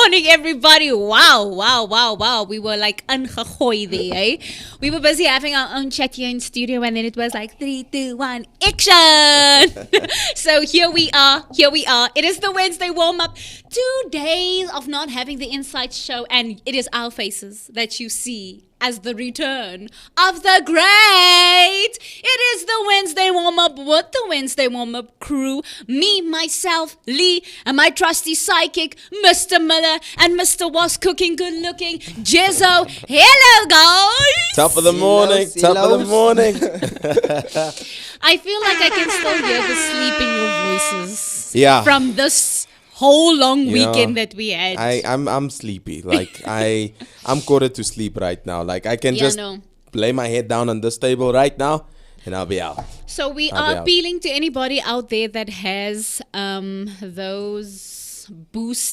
morning, everybody. Wow. We were like ungegooi there, eh? We were busy having our own chat here in studio, and then it was like 3, 2, 1, action. So here we are. It is the Whensday Warm-Up. 2 days of not having the Insight show, and it is our faces that you see as the return of the great. It is the Whensday Warm-Up with the Whensday Warm-Up crew. Me, myself, Lee, and my trusty psychic, Mr. Miller, and Mr. Was Cooking Good Looking, Jizzo. Hello, guys. Top of the morning. I feel like I can still hear the sleep in your voices. Yeah. From this whole long weekend that we had. I'm sleepy. Like I'm quarter to sleep right now. Like I can just lay my head down on this table right now and I'll be out. So we are appealing to anybody out there that has those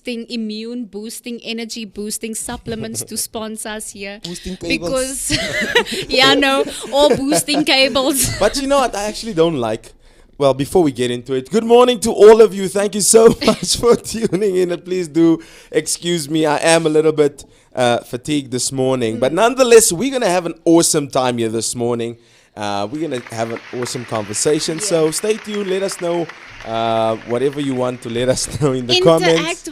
immune boosting, energy boosting supplements to sponsor us here. Boosting cables. Because or boosting cables. But you know what? I actually don't like. Well, before we get into it, good morning to all of you. Thank you so much for tuning in. And please do excuse me. I am a little bit fatigued this morning. But nonetheless, we're going to have an awesome time here this morning. We're going to have an awesome conversation. Yeah. So stay tuned. Let us know whatever you want to let us know in the comments. Interact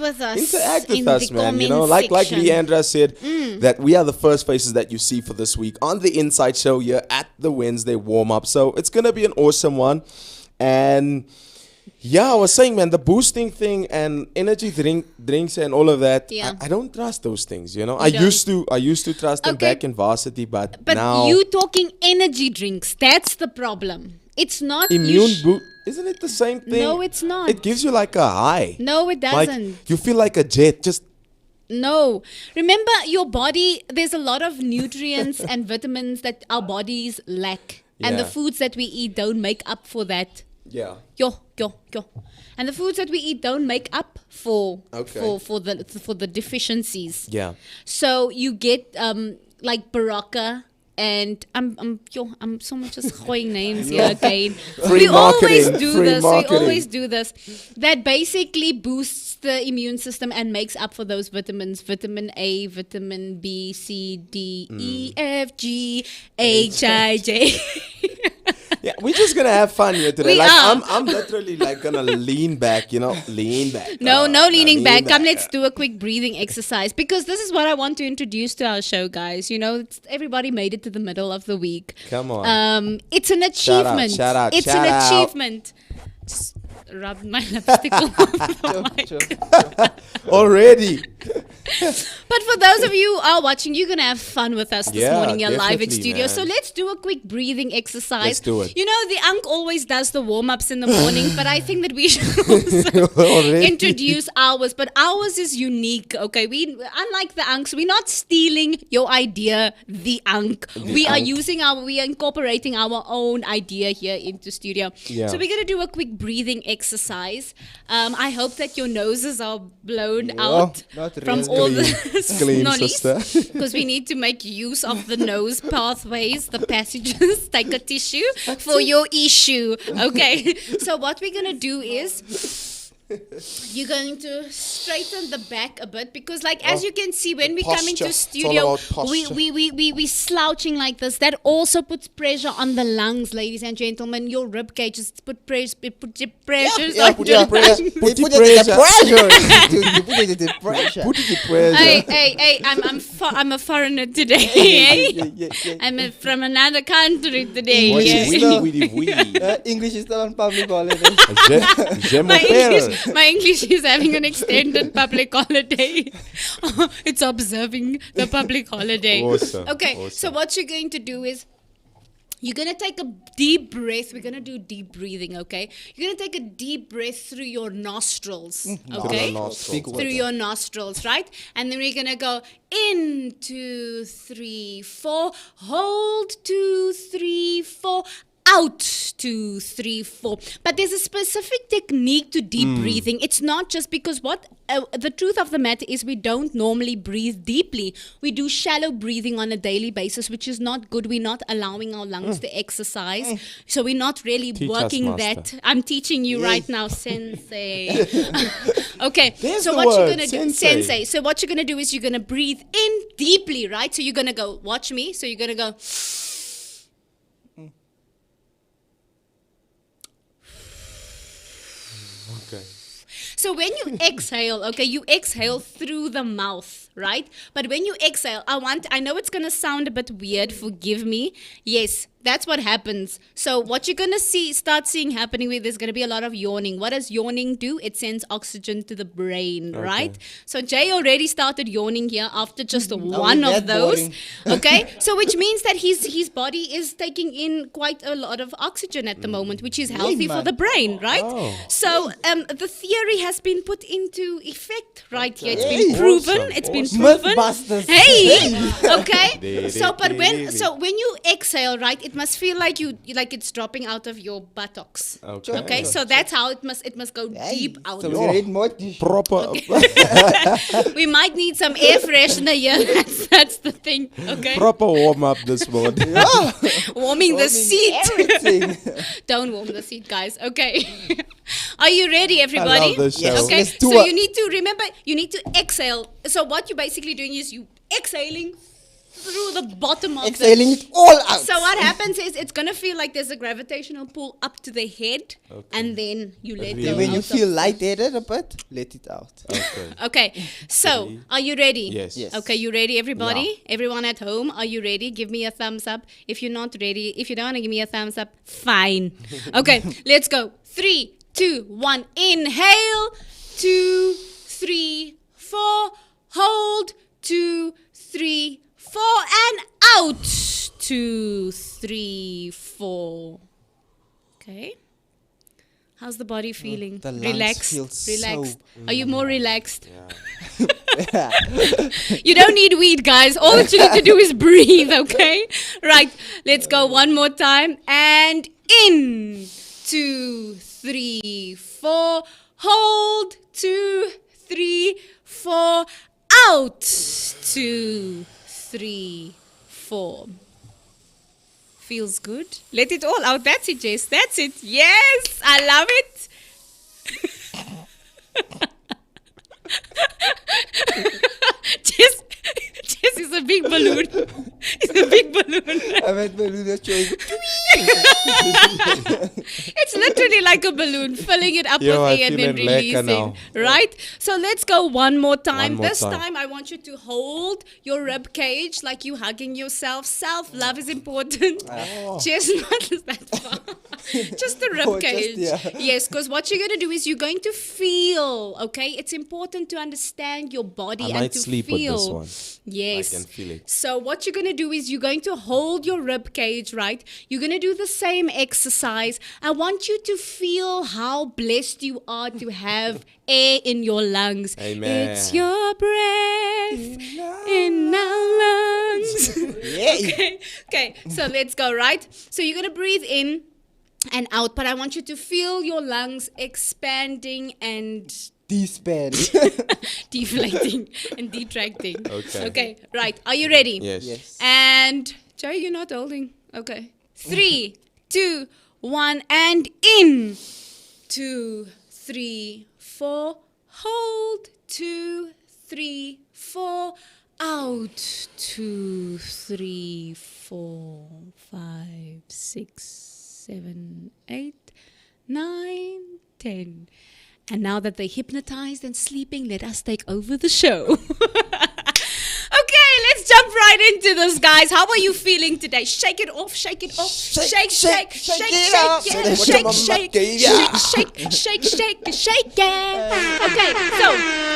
with us, man. You know, like Leandra said, that we are the first faces that you see for this week on the Inside Show here at the Whensday Warm-Up. So it's going to be an awesome one. And yeah, I was saying, man, the boosting thing and energy drinks and all of that, I don't trust those things, you know. I used to trust them back in varsity, but now... But you talking energy drinks, that's the problem. It's not... Isn't it the same thing? No, it's not. It gives you like a high. No, it doesn't. Like, you feel like a jet, just... No. Remember, your body, there's a lot of nutrients and vitamins that our bodies lack. And the foods that we eat don't make up for that. Yeah. Yo. And the foods that we eat don't make up for the deficiencies. Yeah. So you get like Baraka, and I'm so much just throwing names here again. We always do this. That basically boosts the immune system and makes up for those vitamins. Vitamin A, vitamin B, C, D, E, F, G, H, I, J. Yeah, we're just gonna have fun here today. I'm literally like gonna lean back, lean back. No leaning back. Come, let's do a quick breathing exercise, because this is what I want to introduce to our show, guys. You know, everybody made it to the middle of the week. Come on. It's an achievement. Shout out. It's an achievement. Just rub my lipstick off the mic. Already. But for those of you who are watching, you're going to have fun with us this morning. You're live in studio. Man. So let's do a quick breathing exercise. Let's do it. You know, the Unc always does the warm-ups in the morning, but I think that we should also introduce ours. But ours is unique, okay? Unlike the Uncs, we're not stealing your idea, the Unc. We are incorporating our own idea here into studio. Yeah. So we're going to do a quick breathing exercise. I hope that your noses are blown out from all the snollies, because we need to make use of the nose pathways, the passages. Take a tissue for your issue. Okay, so what we're going to do is you're going to straighten the back a bit, because like as you can see, when we come into studio, we slouching like this. That also puts pressure on the lungs, ladies and gentlemen. Your rib cages put pressure. Put the pressure. Hey, I'm a foreigner today. I'm from another country today. English is still on public holiday. My English is having an extended public holiday. It's observing the public holiday. Awesome. Okay, so what you're going to do is you're going to take a deep breath. We're going to do deep breathing, okay? You're going to take a deep breath through your nostrils, okay? Through your nostrils, right? And then we're going to go in, 2, 3, 4. Hold, 2, 3, 4. out, 2, 3, 4. But there's a specific technique to deep breathing. It's not just because the truth of the matter is we don't normally breathe deeply. We do shallow breathing on a daily basis, which is not good. We're not allowing our lungs to exercise. So we're not really Teach us, working master. that. I'm teaching you right now, sensei. Okay, There's so the what you're word, going to do, sensei. sensei. So what you're going to do is you're going to breathe in deeply, right? So you're going to go, watch me. So you're going to go... Okay. So when you exhale, okay, you exhale through the mouth, right? But when you exhale, I know it's going to sound a bit weird, forgive me. Yes, that's what happens. So what you're going to start seeing happening with there's going to be a lot of yawning. What does yawning do? It sends oxygen to the brain, right? So Jay already started yawning here after just one of that those. boring. Okay, so which means that his body is taking in quite a lot of oxygen at the moment, which is healthy for man. the brain, right? Oh. So the theory has been put into effect right here. It's Hey. been proven. Awesome, It's been awesome. proven. Mythbusters. Hey, okay. Did So, it, but did it. when you exhale, right, it must feel like it's dropping out of your buttocks. Okay. Okay, so that's how it must go Hey, deep out. So we read more. Proper. We might need some air freshener here. That's the thing. Okay, Proper warm up this morning. warming the seat. Everything. Don't warm the seat, guys. Okay. Are you ready, everybody? love this show. Yes. Okay. Let's do So it. you need to remember, you need to exhale. So what you're basically doing is you exhaling through the bottom of Exhaling it all out. So what happens is it's gonna feel like there's a gravitational pull up to the head, and then you let Really? go. And when you out feel of- lightheaded a bit, let it out. Okay. Okay. So are you ready? Yes. Yes. Okay, you ready, everybody? Everyone at home, are you ready? Give me a thumbs up. If you're not ready, if you don't want to give me a thumbs up, fine. Okay, let's go. 3, 2, 1. Inhale. 2, 3, 4. Hold. 2, 3, 4. And out. 2, 3, 4. Okay. How's the body feeling? the lungs Relaxed. feel so- Relaxed. Are you more relaxed? You don't need weed, guys. All that you need to do is breathe, okay? Right. Let's go one more time. And in. 2, 3, 4. Hold. 2, 3, 4. Out. 2, 3, 4. Feels good. Let it all out. That's it, Jess. That's it. Yes. I love it. Jess is a big balloon. It's a big balloon. I've had balloon choice. It's literally like a balloon, filling it up Yo, with I air and then feeling lekker releasing. now. Right? So let's go one more time. One more This time. time I want you to hold your rib cage like you hugging yourself. Self-love is important. Just not that far. Just the rib Oh, just, cage. yeah. Yes, because what you're going to do is you're going to feel, okay? It's important to understand your body I and might to sleep feel. with this one. Yes. I can feel it. So what you're going to do is you're going to hold your rib cage, right? You're going to do the same exercise. I want you to feel how blessed you are to have air in your lungs. Amen. It's your breath in our lungs. Yeah. Okay, so let's go, right? So you're going to breathe in and out, but I want you to feel your lungs expanding and Disband. deflating and detracting. Okay. Okay, right. Are you ready? Yes. Yes. And Jay, you're not holding. Okay. 3, 2, 1, and in. 2, 3, 4. Hold. 2, 3, 4. Out. 2, 3, 4, 5, 6, 7, 8, 9, 10. And now that they're hypnotized and sleeping, let us take over the show. Okay, let's jump right into this, guys. How are you feeling today? Shake it off, shake it off. Shake, shake, shake, it up. shake, What shake, your shake, mama shake, gave ya. shake it. Okay, so,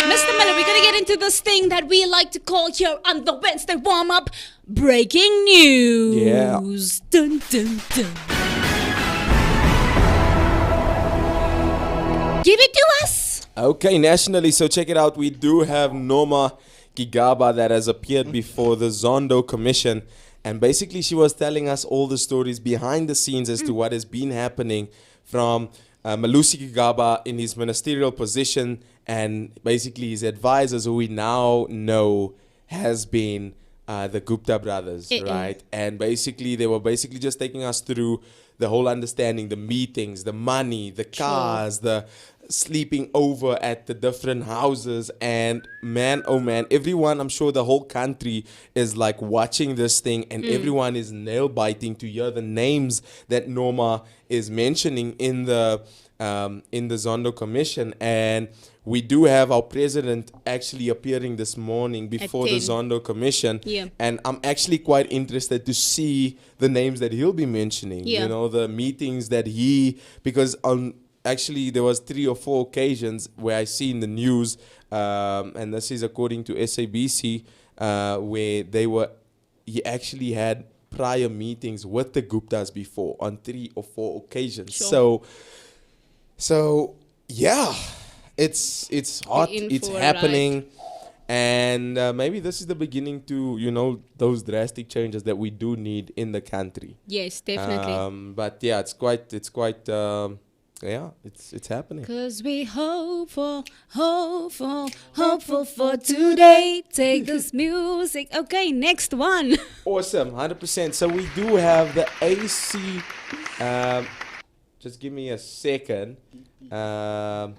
Mr. Miller, we're going to get into this thing that we like to call here on the Whensday Warm-Up, breaking news. Dun, dun, dun. Give it to us. Okay, nationally, so check it out. We do have Norma Gigaba that has appeared before the Zondo Commission. And basically, she was telling us all the stories behind the scenes as to what has been happening from Malusi Gigaba in his ministerial position and basically his advisors, who we now know has been the Gupta brothers, right? And basically, they were basically just taking us through the whole understanding, the meetings, the money, the cars, the sleeping over at the different houses. And man, oh man, everyone, I'm sure the whole country is like watching this thing, and everyone is nail biting to hear the names that Norma is mentioning in the Zondo Commission. And we do have our president actually appearing this morning before the 10. Zondo Commission. Yeah. And I'm actually quite interested to see the names that he'll be mentioning, Yeah. you know, the meetings that because actually there was 3 or 4 occasions where I see in the news, and this is according to SABC, where he actually had prior meetings with the Guptas before on 3 or 4 occasions. Sure. So yeah, it's hot, in it's for a happening, and maybe this is the beginning to, you know, those drastic changes that we do need in the country. Yes, definitely. But yeah, it's quite yeah, it's happening. Cause we hopeful for today. Take this music. Okay, next one. Awesome, 100%. So we do have the AC. Just give me a second. I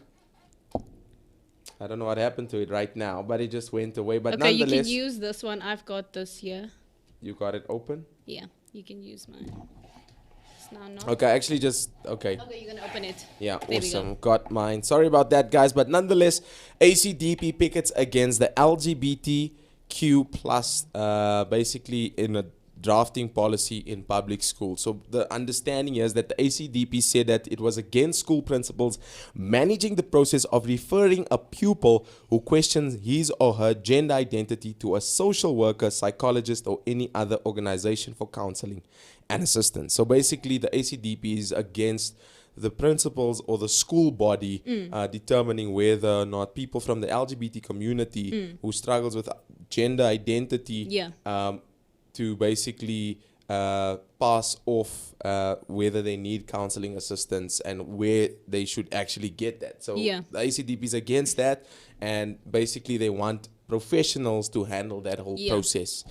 don't know what happened to it right now, but it just went away. But Okay, you nonetheless, can use this one. I've got this here. you got it open. Yeah, you can use mine. It's now not. Okay, actually, okay. Okay, you're gonna open it. Yeah, There we go. awesome. Got mine. Sorry about that, guys. But nonetheless, ACDP pickets against the LGBTQ plus, basically in a drafting policy in public schools. So the understanding is that the ACDP said that it was against school principals managing the process of referring a pupil who questions his or her gender identity to a social worker, psychologist, or any other organization for counseling and assistance. So basically, the ACDP is against the principals or the school body determining whether or not people from the LGBT community who struggles with gender identity to basically pass off whether they need counseling assistance and where they should actually get that. So the ACDP is against that, and basically they want professionals to handle that whole process.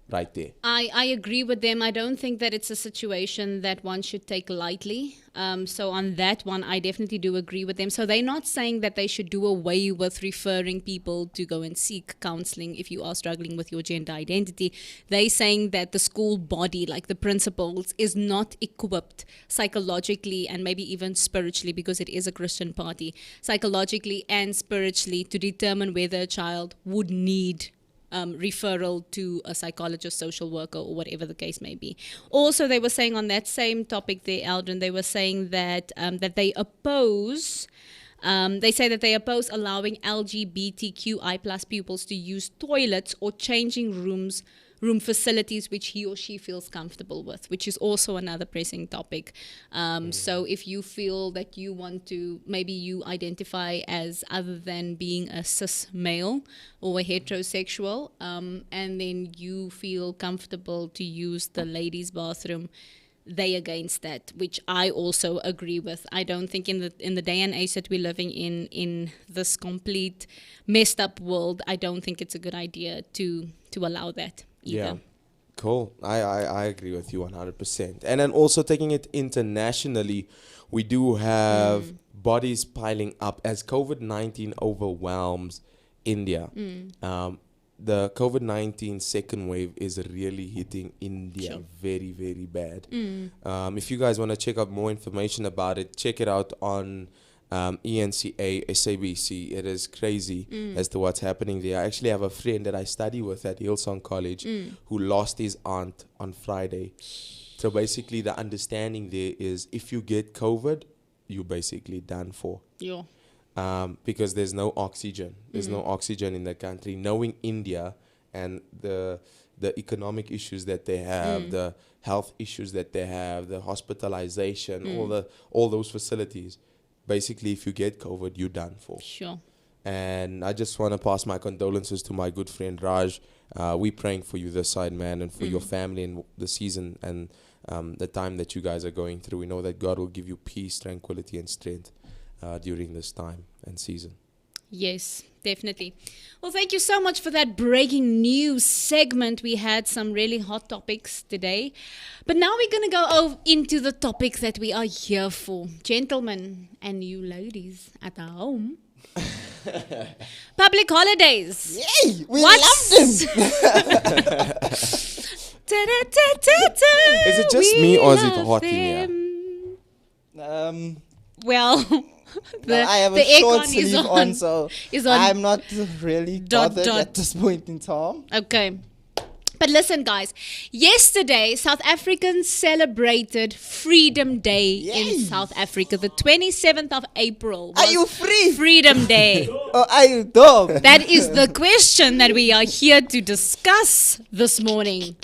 Right there. I agree with them. I don't think that it's a situation that one should take lightly. So on that one, I definitely do agree with them. So they're not saying that they should do away with referring people to go and seek counseling if you are struggling with your gender identity. They're saying that the school body, like the principals, is not equipped psychologically and maybe even spiritually, because it is a Christian party, psychologically and spiritually, to determine whether a child would need referral to a psychologist, social worker, or whatever the case may be. Also, they were saying on that same topic there, Aldrin, they were saying that that they oppose. They say that they oppose allowing LGBTQI plus pupils to use toilets or changing room facilities which he or she feels comfortable with, which is also another pressing topic. So if you feel that you want to, maybe you identify as other than being a cis male or a heterosexual, and then you feel comfortable to use the ladies' bathroom, they against that, which I also agree with. I don't think in the day and age that we're living in this complete messed up world, I don't think it's a good idea to allow that either. Yeah, cool. I agree with you 100%. And then also taking it internationally, we do have bodies piling up as COVID-19 overwhelms India. The COVID-19 second wave is really hitting India very, very bad. If you guys want to check out more information about it, check it out on ENCA, SABC. It is crazy as to what's happening there. I actually have a friend that I study with at Hillsong College who lost his aunt on Friday. So basically the understanding there is if you get COVID, you're basically done for. Yeah. Because there's no oxygen. There's no oxygen in the country. Knowing India and the economic issues that they have, the health issues that they have, the hospitalization, all those facilities. Basically, if you get COVID, you're done for. Sure. And I just want to pass my condolences to my good friend Raj. we praying for you this side, man, and for your family and the season and the time that you guys are going through. We know that God will give you peace, tranquility, and strength during this time and season. Yes, definitely. Well, thank you so much for that breaking news segment. We had some really hot topics today. But now we're going to go into the topic that we are here for. Gentlemen and you ladies at home. Public holidays. Yay! We love them. Is it just me or is it hot in here? Well, I have the a short aircon sleeve is on, so is on. I'm not really bothered dot. at this point in time. Okay. But listen, guys, yesterday, South Africans celebrated Freedom Day in Yay. South Africa. The 27th of April Are was you free? Freedom Day. Or are you dumb? That is the question that we are here to discuss this morning.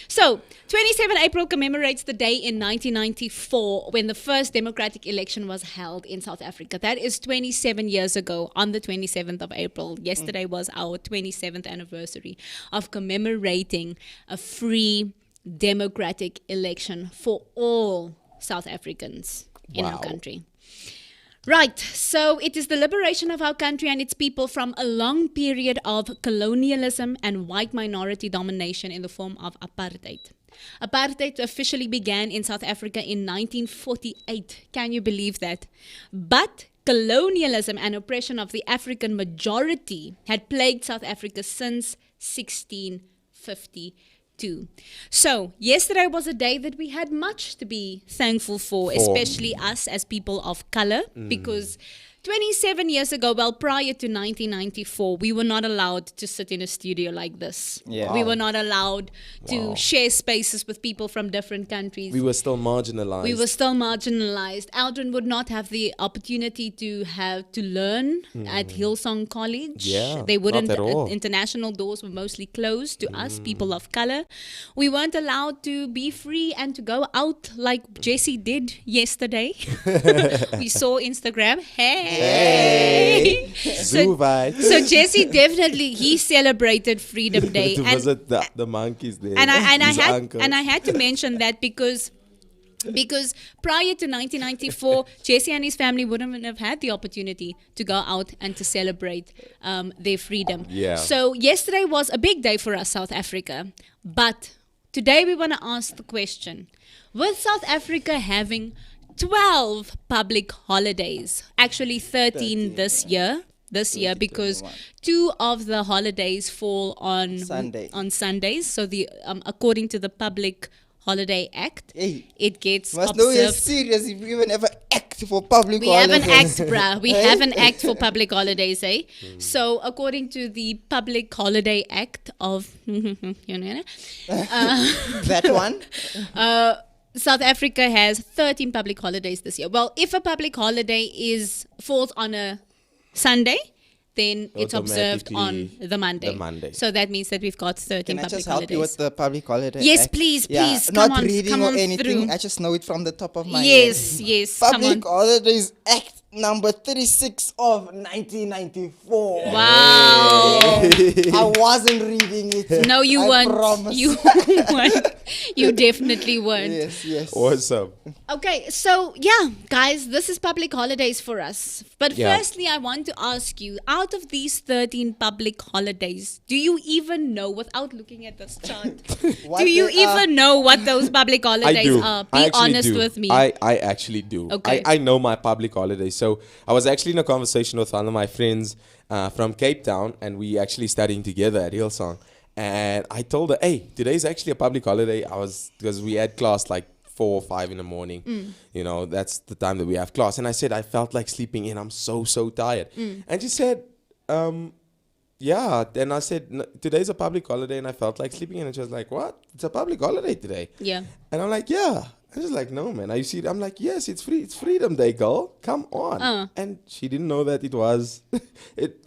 So, 27 April commemorates the day in 1994 when the first democratic election was held in South Africa. That is 27 years ago on the 27th of April. Yesterday was our 27th anniversary of commemorating a free democratic election for all South Africans in our Wow. country. Right, so it is the liberation of our country and its people from a long period of colonialism and white minority domination in the form of apartheid. Apartheid officially began in South Africa in 1948. Can you believe that? But colonialism and oppression of the African majority had plagued South Africa since 1652. So, yesterday was a day that we had much to be thankful for, especially us as people of color, because 27 years ago, well, prior to 1994, we were not allowed to sit in a studio like this. Yeah. We were not allowed to share spaces with people from different countries. We were still marginalized. We were still marginalized. Aldrin would not have the opportunity to learn at Hillsong College. Yeah, They wouldn't. not at all. International doors were mostly closed to us, people of color. We weren't allowed to be free and to go out like Jesse did yesterday. We saw Instagram. Hey. Zoo vibes. So Jesse he celebrated Freedom Day to visit the monkeys there. and I His uncle. had to mention that because prior to 1994, Jesse and his family wouldn't have had the opportunity to go out and to celebrate their freedom. Yeah. So yesterday was a big day for us, South Africa. But today we want to ask the question, with South Africa having 12 public holidays, actually 13 this year, because 2 of the holidays fall on Sundays. So the according to the Public Holiday Act, Hey, it gets must know you're observed. serious if you even ever act for public We have holidays. an act, bruh. We Hey? have an act for public holidays, eh? So according to the Public Holiday Act of That one? South Africa has 13 public holidays this year. Well, if a public holiday falls on a Sunday, then it's observed on the Monday. So that means that we've got 13 Can I public just help holidays. you with the public holiday Yes, act? please, Yeah, please. not Come on, reading come or on anything. through. I just know it from the top of my head. Yes, come on. Public Holidays Act number 36 of 1994. Wow. I wasn't reading it. No, you I weren't. promise. You weren't. You definitely weren't. Yes. Awesome. Okay, so yeah, guys, this is public holidays for us. But Yeah. firstly, I want to ask you, out of these 13 public holidays, do you even know, without looking at this chart, What do you they are? even know what those public I holidays do. are? I Be actually honest do. with me. I actually do. Okay. I know my public holidays. So I was actually in a conversation with one of my friends from Cape Town, and we actually studying together at Hillsong. And I told her, hey, today's actually a public holiday. Because we had class like 4 or 5 in the morning. You know, that's the time that we have class. And I said, I felt like sleeping in. I'm so tired. And she said, yeah. Then I said, today's a public holiday, and I felt like sleeping in. And she was like, what? It's a public holiday today. Yeah. And I'm like, yeah. I was like, no, man. I see it. I'm like, yes, it's free. It's Freedom Day, girl. Come on. And she didn't know that it was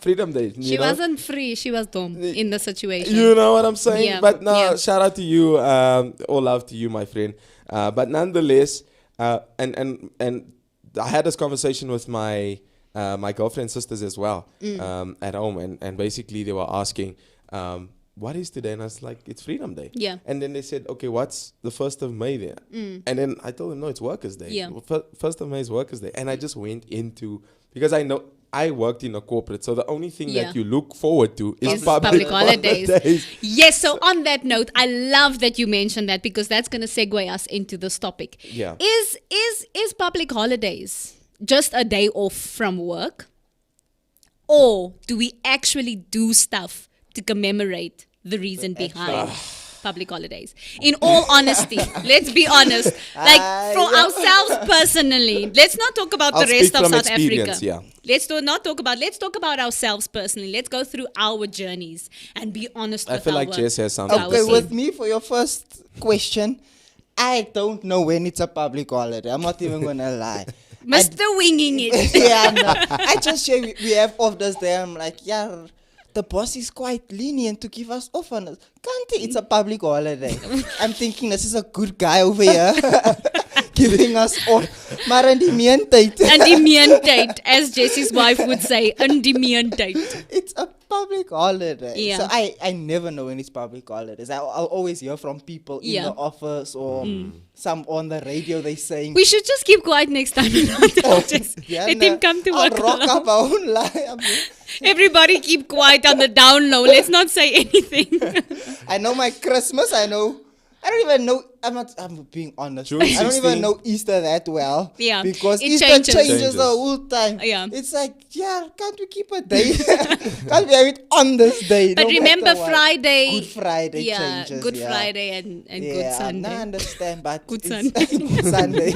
Freedom Day. She wasn't free. She was dumb in the situation. You know what I'm saying? Yeah, But no, yeah. shout out to you. All love to you, my friend. But nonetheless, and I had this conversation with my girlfriend's sisters as well at home, and basically they were asking, what is today? And I was like, it's Freedom Day. Yeah. And then they said, okay, what's the 1st of May there? And then I told them, no, it's Workers' Day. Yeah. 1st of May is Workers' Day. And I just went into, because I know I worked in a corporate, so the only thing Yeah. that you look forward to is public holidays. holidays. Yes, so on that note, I love that you mentioned that because that's going to segue us into this topic. Yeah. Is public holidays just a day off from work? Or do we actually do stuff to commemorate the reason behind public holidays? In all honesty, let's be honest. Like for ourselves personally, let's not talk about I'll the rest speak of from South Africa. experience, yeah. Let's talk about ourselves personally. Let's go through our journeys and be honest I with feel our like Jess has something to to Okay, ourselves. say. with me for your first question, I don't know when it's a public holiday. I'm not even gonna lie. Mr. Winging it. Yeah, no. I just say we have off this day. I'm like, yeah, the boss is quite lenient to give us off on us. Can't it? It's a public holiday. I'm thinking this is a good guy over here giving us off. Maar in die meantyd, Undemeantate, as Jesse's wife would say, undemeantate. it's a public holiday. Yeah. So I never know when it's public holidays. I'll always hear from people in Yeah. the office or some on the radio they saying, We should just keep quiet next time and not just let him come to I'll work rock alone. up, I won't lie. Everybody keep quiet on the down low. Let's not say anything. I know my Christmas. I don't even know. I'm being honest. June I don't 16. even know Easter that well. Yeah, Because it Easter changes. changes the whole time. Yeah. It's like, yeah, can't we keep a day? Can't we have it on this day? But no remember matter what? Friday. Good Friday Yeah, changes. Good yeah. Friday and Good Yeah, Sunday. I understand, but Good it's- Sunday. Good Sunday.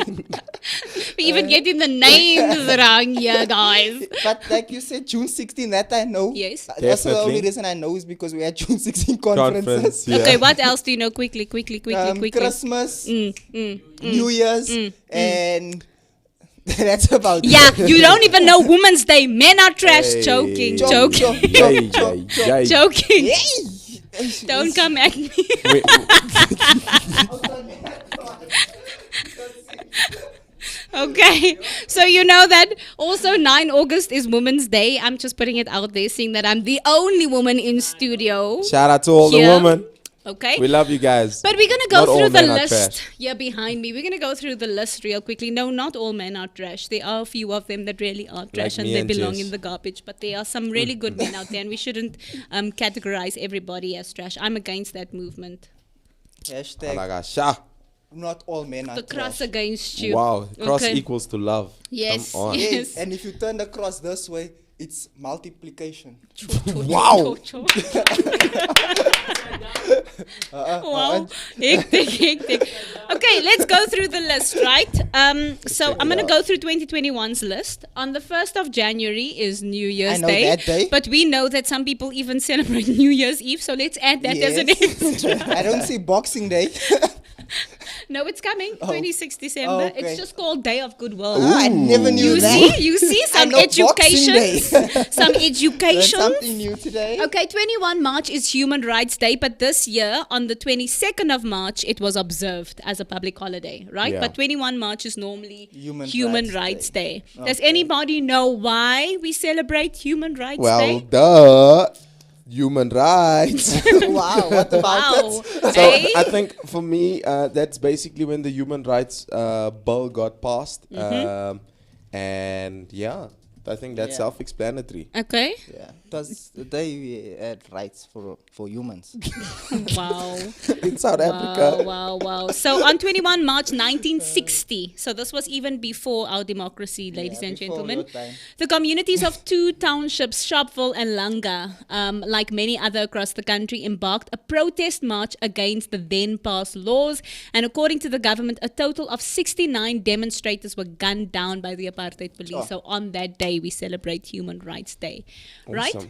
We even getting the names wrong here, guys. But like you said, June 16, that I know. Yes. That's the only Definitely. reason I know is because we had June 16 conferences. Conference, yeah. Okay, what else do you know? Quickly. Christmas, New Year's, and that's about Yeah, it. you don't even know Women's Day. Men are trash. Hey. Joking. Joke, Joking. Yay, yay, yay. Joking. Yay! Don't come at me. Wait, Okay, so you know that also 9 August is Women's Day. I'm just putting it out there, seeing that I'm the only woman in studio. shout out to all the Here. women. Okay. We love you guys. But we're going to Not go all through the men are list trash. here behind me. We're going to go through the list real quickly. No, not all men are trash. There are a few of them that really are trash and me they and belong Jess. in the garbage. But there are some really good men out there and we shouldn't categorize everybody as trash. I'm against that movement. Hashtag Alagasha. not all men are The cross trash. against you. Wow, cross Okay. equals to love. Yes, Come on. yes. Yes. And if you turn the cross this way, it's multiplication. Wow. Wow. Hectic. Okay, let's go through the list, right? So I'm going to go through 2021's list. On the 1st of January is New Year's I know Day. that day. But we know that some people even celebrate New Year's Eve, so let's add that as an Yes. extra. I don't see Boxing Day. No, it's coming, 26th December. Okay. It's just called Day of Goodwill. I never knew You that. see I some know Boxing Day. education. Some Learned education. something new today. Okay, 21 March is Human Rights Day, but this year, on the 22nd of March, it was observed as a public holiday, right? Yeah. But 21 March is normally Human Rights Rights Day. Does Okay. anybody know why we celebrate Human Rights Well, Day? duh. Human rights. Wow, what about Wow. it? So Eh? I think for me, that's basically when the human rights bill got passed. And yeah, I think that's Yeah. self-explanatory. Okay. Yeah, that's the day we had rights for humans. Wow. In South Africa. Wow. So on 21 March 1960, so this was even before our democracy, ladies and before gentlemen, your time. the communities of 2 townships, Sharpeville and Langa, like many other across the country, embarked a protest march against the then passed laws. And according to the government, a total of 69 demonstrators were gunned down by the apartheid police. So on that day, we celebrate Human Rights Day, right? Awesome.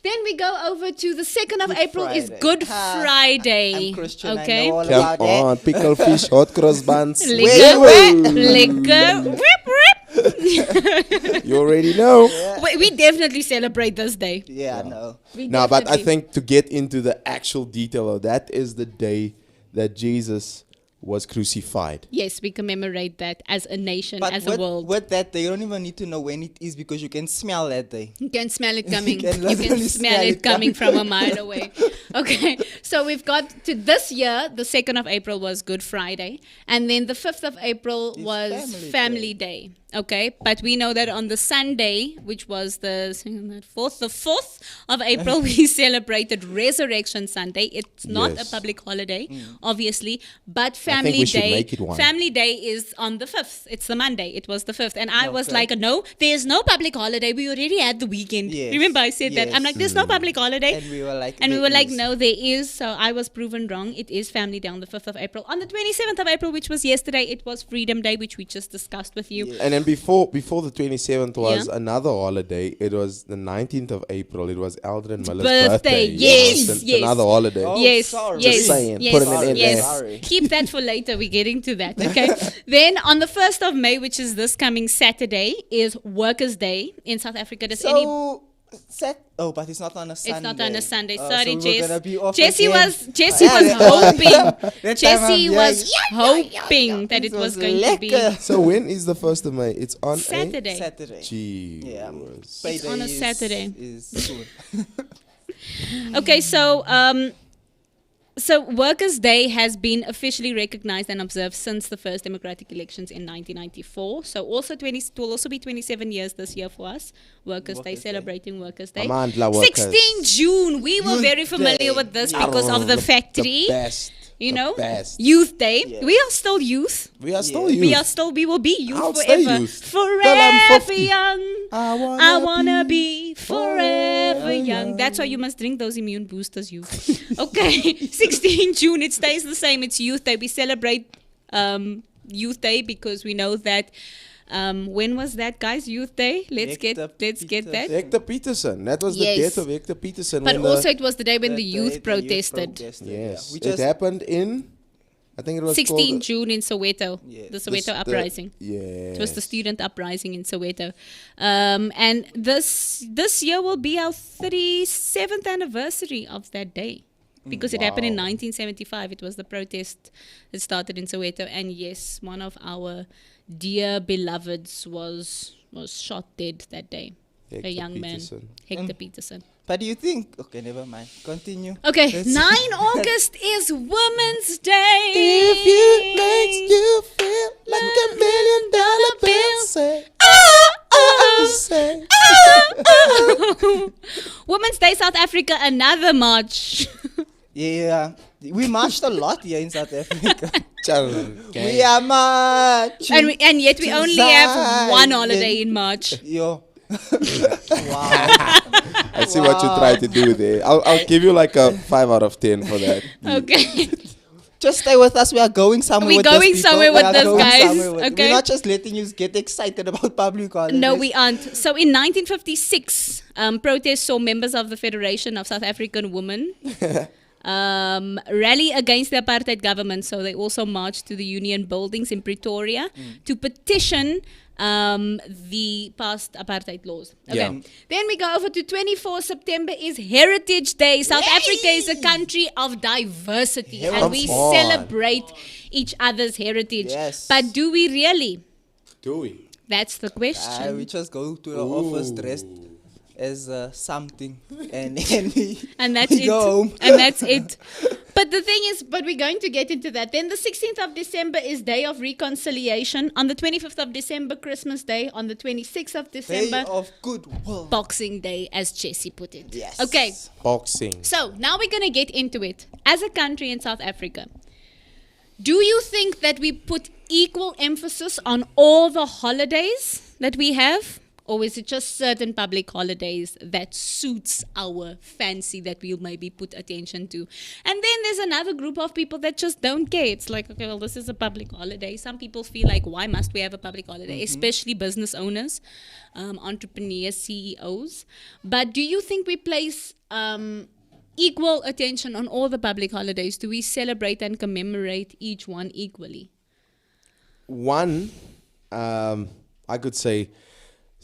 Then we go over to the 2nd of Good April is Friday. Good Ha, Friday. I'm Christian. Okay. I know all Come about that. on, pickle fish, hot cross buns. Liquor, rip. You already know. We definitely celebrate this day. Yeah, I know. We No, but I definitely. think to get into the actual detail of that is the day that Jesus was crucified. Yes, we commemorate that as a nation, But as a world. with that day, you don't even need to know when it is because you can smell that day. You can smell it coming. You can You can literally smell it coming from a mile away. Okay, so we've got to this year, the 2nd of April was Good Friday. And then the 5th of April It's was Family Family Day. Okay, but we know that on the Sunday, which was the 4th of April, we celebrated Resurrection Sunday. It's not a Yes. public holiday, obviously, but think Family we should Day. make it one. Family Day is on the 5th. It's the Monday. It was the 5th. And I was Okay. like, no, there's no public holiday. We already had the weekend. Yes. Remember I said that? I'm like, there's no public holiday. And we were like, And we there were like, is. no, there is. So I was proven wrong. It is Family Day on the 5th of April. On the 27th of April, which was yesterday, it was Freedom Day, which we just discussed with you. And then before the 27th was Yeah. another holiday. It was the 19th of April. It was Aldrin Miller's Birthday, birthday. yes, It's yes. another holiday. Oh, Yes, sorry. yes, Just saying, yes, putting it in yes. there. Sorry. Keep that for later. We're getting to that. Okay. Then on the 1st of May, which is this coming Saturday, is Workers' Day in South Africa. Does any? But it's not on a Sunday. It's not on a Sunday. Oh, Sorry, so we were Jess. gonna be off Jessie again. was Jessie Yeah, was yeah. hoping. That time Jessie I'm was like, hoping that it This was was going to be lekker. So when is the 1st of May? It's on Saturday. Saturday. Gee. Yeah. whiz. It's on a Payday Saturday. Is soon. Okay, so Workers' Day has been officially recognized and observed since the first democratic elections in 1994. So also it will also be 27 years this year for us. Workers' Day, Workers' Day. celebrating Workers' Day. Amandla workers. 16 June. We were Youth very familiar Day. with this because of the factory. The best. You the know, best. Youth Day. Yes. We are still youth. We are still Yeah. youth. We will be youth I'll stay forever. youth till I'm Forever 50. young. I wanna be forever forever young. That's why you must drink those immune boosters, you. Okay, 16 June, it stays the same. It's Youth Day. We celebrate Youth Day because we know that. When was that, guys? Youth Day. Let's get that. Hector Peterson. That was the Yes. death of Hector Peterson. But when also, it was the day when That the day youth protested. yes, We it just happened in. I think it was 16 called June in Soweto. Yes. The Soweto uprising. Yeah. It was the student uprising in Soweto. And this year will be our 37th anniversary of that day. Because it happened in Wow. 1975. It was the protest that started in Soweto. And yes, one of our dear beloveds was shot dead that day. Hector a young Peterson. man, Hector Peterson. But do you think? Okay, never mind. Continue. Okay, Let's- 9 August is Women's Day. If it makes you feel like $1 million bill, say, say. Women's Day, South Africa, another march. Yeah, we marched a lot here in South Africa. Okay. We are marching. and yet we only have one holiday in March. Yo. Wow. I see what you try to do there. I'll give you like a 5 out of 10 for that. Okay. Just stay with us. We are going somewhere We're with going this, people. somewhere We with are this, going guys. somewhere with- Okay. We're not just letting you get excited about public holidays. No, we aren't. So in 1956, protests saw members of the Federation of South African Women rally against the apartheid government. So they also marched to the union buildings in Pretoria to petition the past apartheid laws. Okay. Yeah. Then we go over to 24 September is Heritage Day. South Africa is a country of diversity and we Come on. celebrate each other's heritage. Yes. But do we really? Do we? That's the question. We just go to the office dressed as something and then we And that's we it. go home. And that's it. But the thing is, but we're going to get into that. Then the 16th of December is Day of Reconciliation. On the 25th of December, Christmas Day. On the 26th of Day December, of goodwill. Boxing Day, as Jessie put it. Yes. Okay. Boxing. So now we're going to get into it. As a country in South Africa, do you think that we put equal emphasis on all the holidays that we have? Or is it just certain public holidays that suits our fancy that we'll maybe put attention to? And then there's another group of people that just don't care. It's like, okay, well, this is a public holiday. Some people feel like, why must we have a public holiday? Especially business owners, entrepreneurs, CEOs. But do you think we place equal attention on all the public holidays? Do we celebrate and commemorate each one equally? One, I could say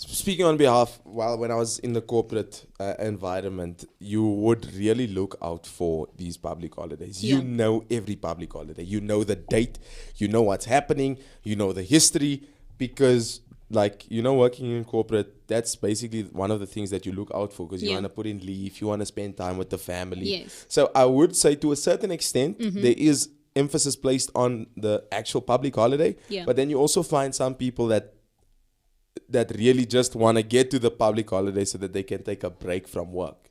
Speaking on behalf, when I was in the corporate environment, you would really look out for these public holidays. Yeah. You know every public holiday. You know the date. You know what's happening. You know the history. Because, working in corporate, that's basically one of the things that you look out for, because you want to put in leave. You want to spend time with the family. Yes. So I would say, to a certain extent, there is emphasis placed on the actual public holiday. Yeah. But then you also find some people that really just want to get to the public holiday so that they can take a break from work,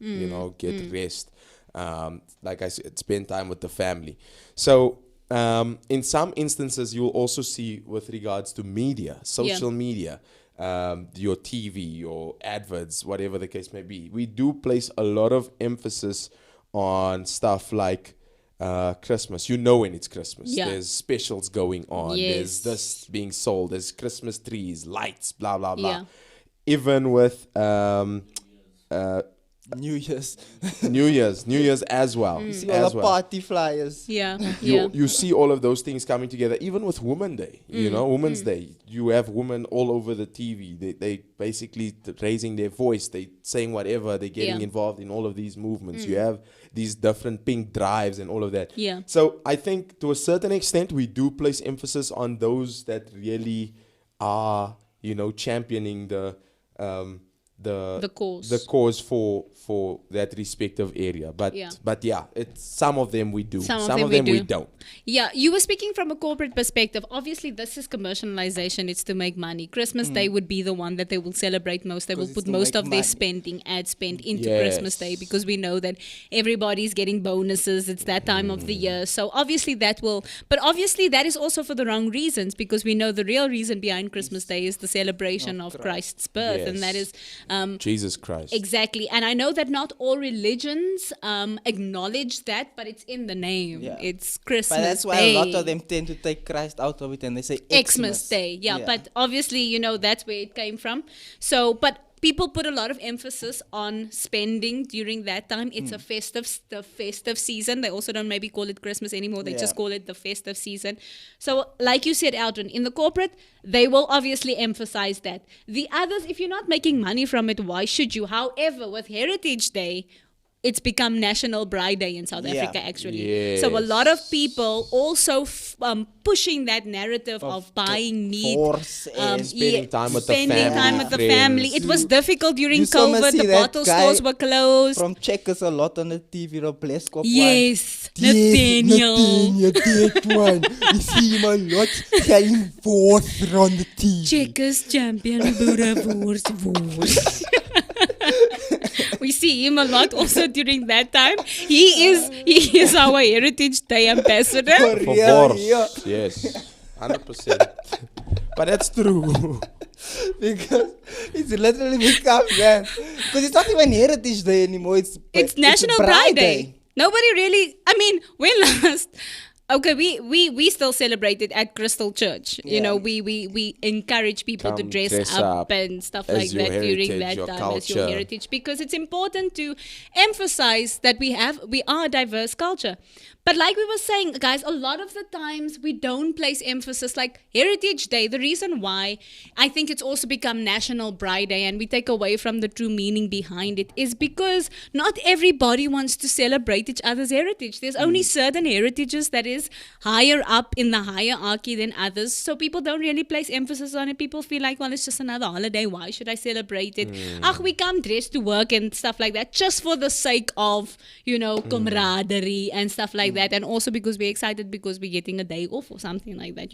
get rest. Like I said, spend time with the family. So in some instances, you'll also see, with regards to media, social media, your TV, your adverts, whatever the case may be, we do place a lot of emphasis on stuff like Christmas. When it's Christmas. Yeah. There's specials going on. Yes. There's this being sold. There's Christmas trees, lights, blah, blah, blah. Yeah. Even with New Year's. New Year's as well. You see all the party flyers. Yeah. You see all of those things coming together, even with Women's Day. Women's Day. You have women all over the TV. They basically raising their voice. They saying whatever. They're getting involved in all of these movements. You have these different pink drives and all of that. Yeah. So I think, to a certain extent, we do place emphasis on those that really are, championing the cause for that respective area. But it's some of them we do. Some of them we don't. Yeah, you were speaking from a corporate perspective. Obviously, this is commercialization. It's to make money. Christmas Day would be the one that they will celebrate most. They will put most of their ad spend into Christmas Day, because we know that everybody's getting bonuses. It's that time of the year. So obviously that is also for the wrong reasons, because we know the real reason behind Christmas Day is the celebration of Christ's birth. And that is Jesus Christ. Exactly. And I know that not all religions acknowledge that, but it's in the name. Yeah. It's Christmas But that's why Day. a lot of them tend to take Christ out of it, and they say Xmas Day. Yeah, but obviously, that's where it came from. So, but people put a lot of emphasis on spending during that time. It's the festive season. They also don't maybe call it Christmas anymore. They just call it the festive season. So, like you said, Aldrin, in the corporate, they will obviously emphasize that. The others, if you're not making money from it, why should you? However, with Heritage Day, it's become National Bride Day in South Africa, actually. Yes. So a lot of people also pushing that narrative of buying meat, spending time with the family. It was difficult during You saw me COVID. see The that bottle guy stores were closed. From Checkers a lot on the TV, the Bleskop Yes, Nathaniel. that one. You see him a lot selling water on the TV. Checkers champion Boerewors. We see him a lot also during that time. He is our Heritage Day ambassador. For Boers. Yes. 100%. But that's true. Because it's literally become that. Because it's not even Heritage Day anymore. It's National Bride Day. Nobody really, when last... Okay, we still celebrate it at Crystal Church. Yeah. We encourage people to dress up and stuff as like that during that your time culture. as your heritage, because it's important to emphasize that we are a diverse culture. But like we were saying, guys, a lot of the times we don't place emphasis, like Heritage Day. The reason why I think it's also become National Bride Day and we take away from the true meaning behind it is because not everybody wants to celebrate each other's heritage. There's only certain heritages that is higher up in the hierarchy than others. So people don't really place emphasis on it. People feel like, well, it's just another holiday. Why should I celebrate it? We come dressed to work and stuff like that just for the sake of, camaraderie and stuff like that. And also because we're excited because we're getting a day off or something like that.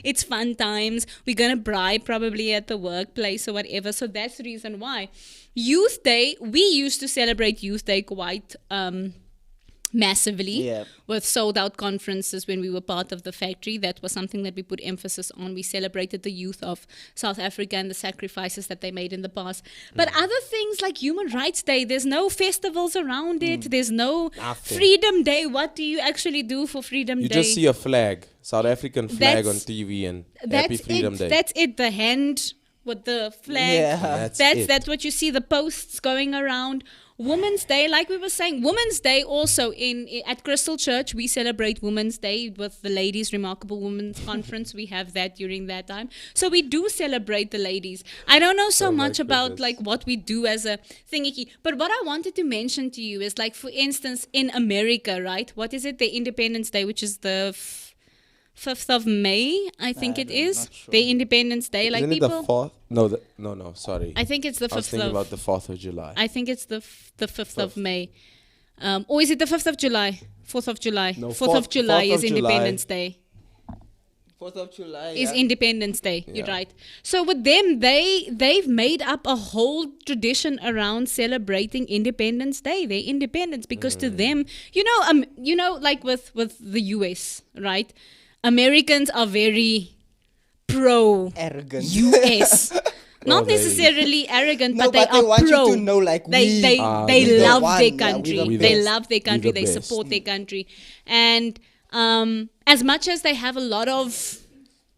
It's fun times. We're going to bribe probably at the workplace or whatever. So that's the reason why. Youth Day, we used to celebrate Youth Day quite massively with sold out conferences when we were part of the factory. That was something that we put emphasis on. We celebrated the youth of South Africa and the sacrifices that they made in the past. But other things like Human Rights Day, there's no festivals around it. There's no Freedom Day. What do you actually do for Freedom Day? You just see a flag, South African flag on TV, and Happy Freedom Day. That's it. The hand with the flag. Yeah. That's what you see, the posts going around. Women's Day, like we were saying, Women's Day also at Crystal Church, we celebrate Women's Day with the Ladies Remarkable Women's Conference. We have that during that time. So we do celebrate the ladies. I don't know so much about like what we do as a thingy, but what I wanted to mention to you is like, for instance, in America, right? What is it? The Independence Day, which is the 5th of May, I think it is. Sure. The Independence Day. Like Isn't it people. the 4th? No, sorry. I think it's the 5th I was thinking about the 4th of July. I think it's the 5th of May. Or is it the 5th of July? 4th of July. No, 4th of July 4th is of July. Independence Day. 4th of July. Is yeah. Independence Day. You're Yeah. right. So with them, they've made up a whole tradition around celebrating Independence Day, their independence, because to them, like with the US, right? Americans are very pro Arrogant. US. Not they- necessarily arrogant, No, but they but they are want you pro. to know, like, they we are they the love one, their yeah, we country. the They best. love their We country. the They best. support their country, and as much as they have a lot of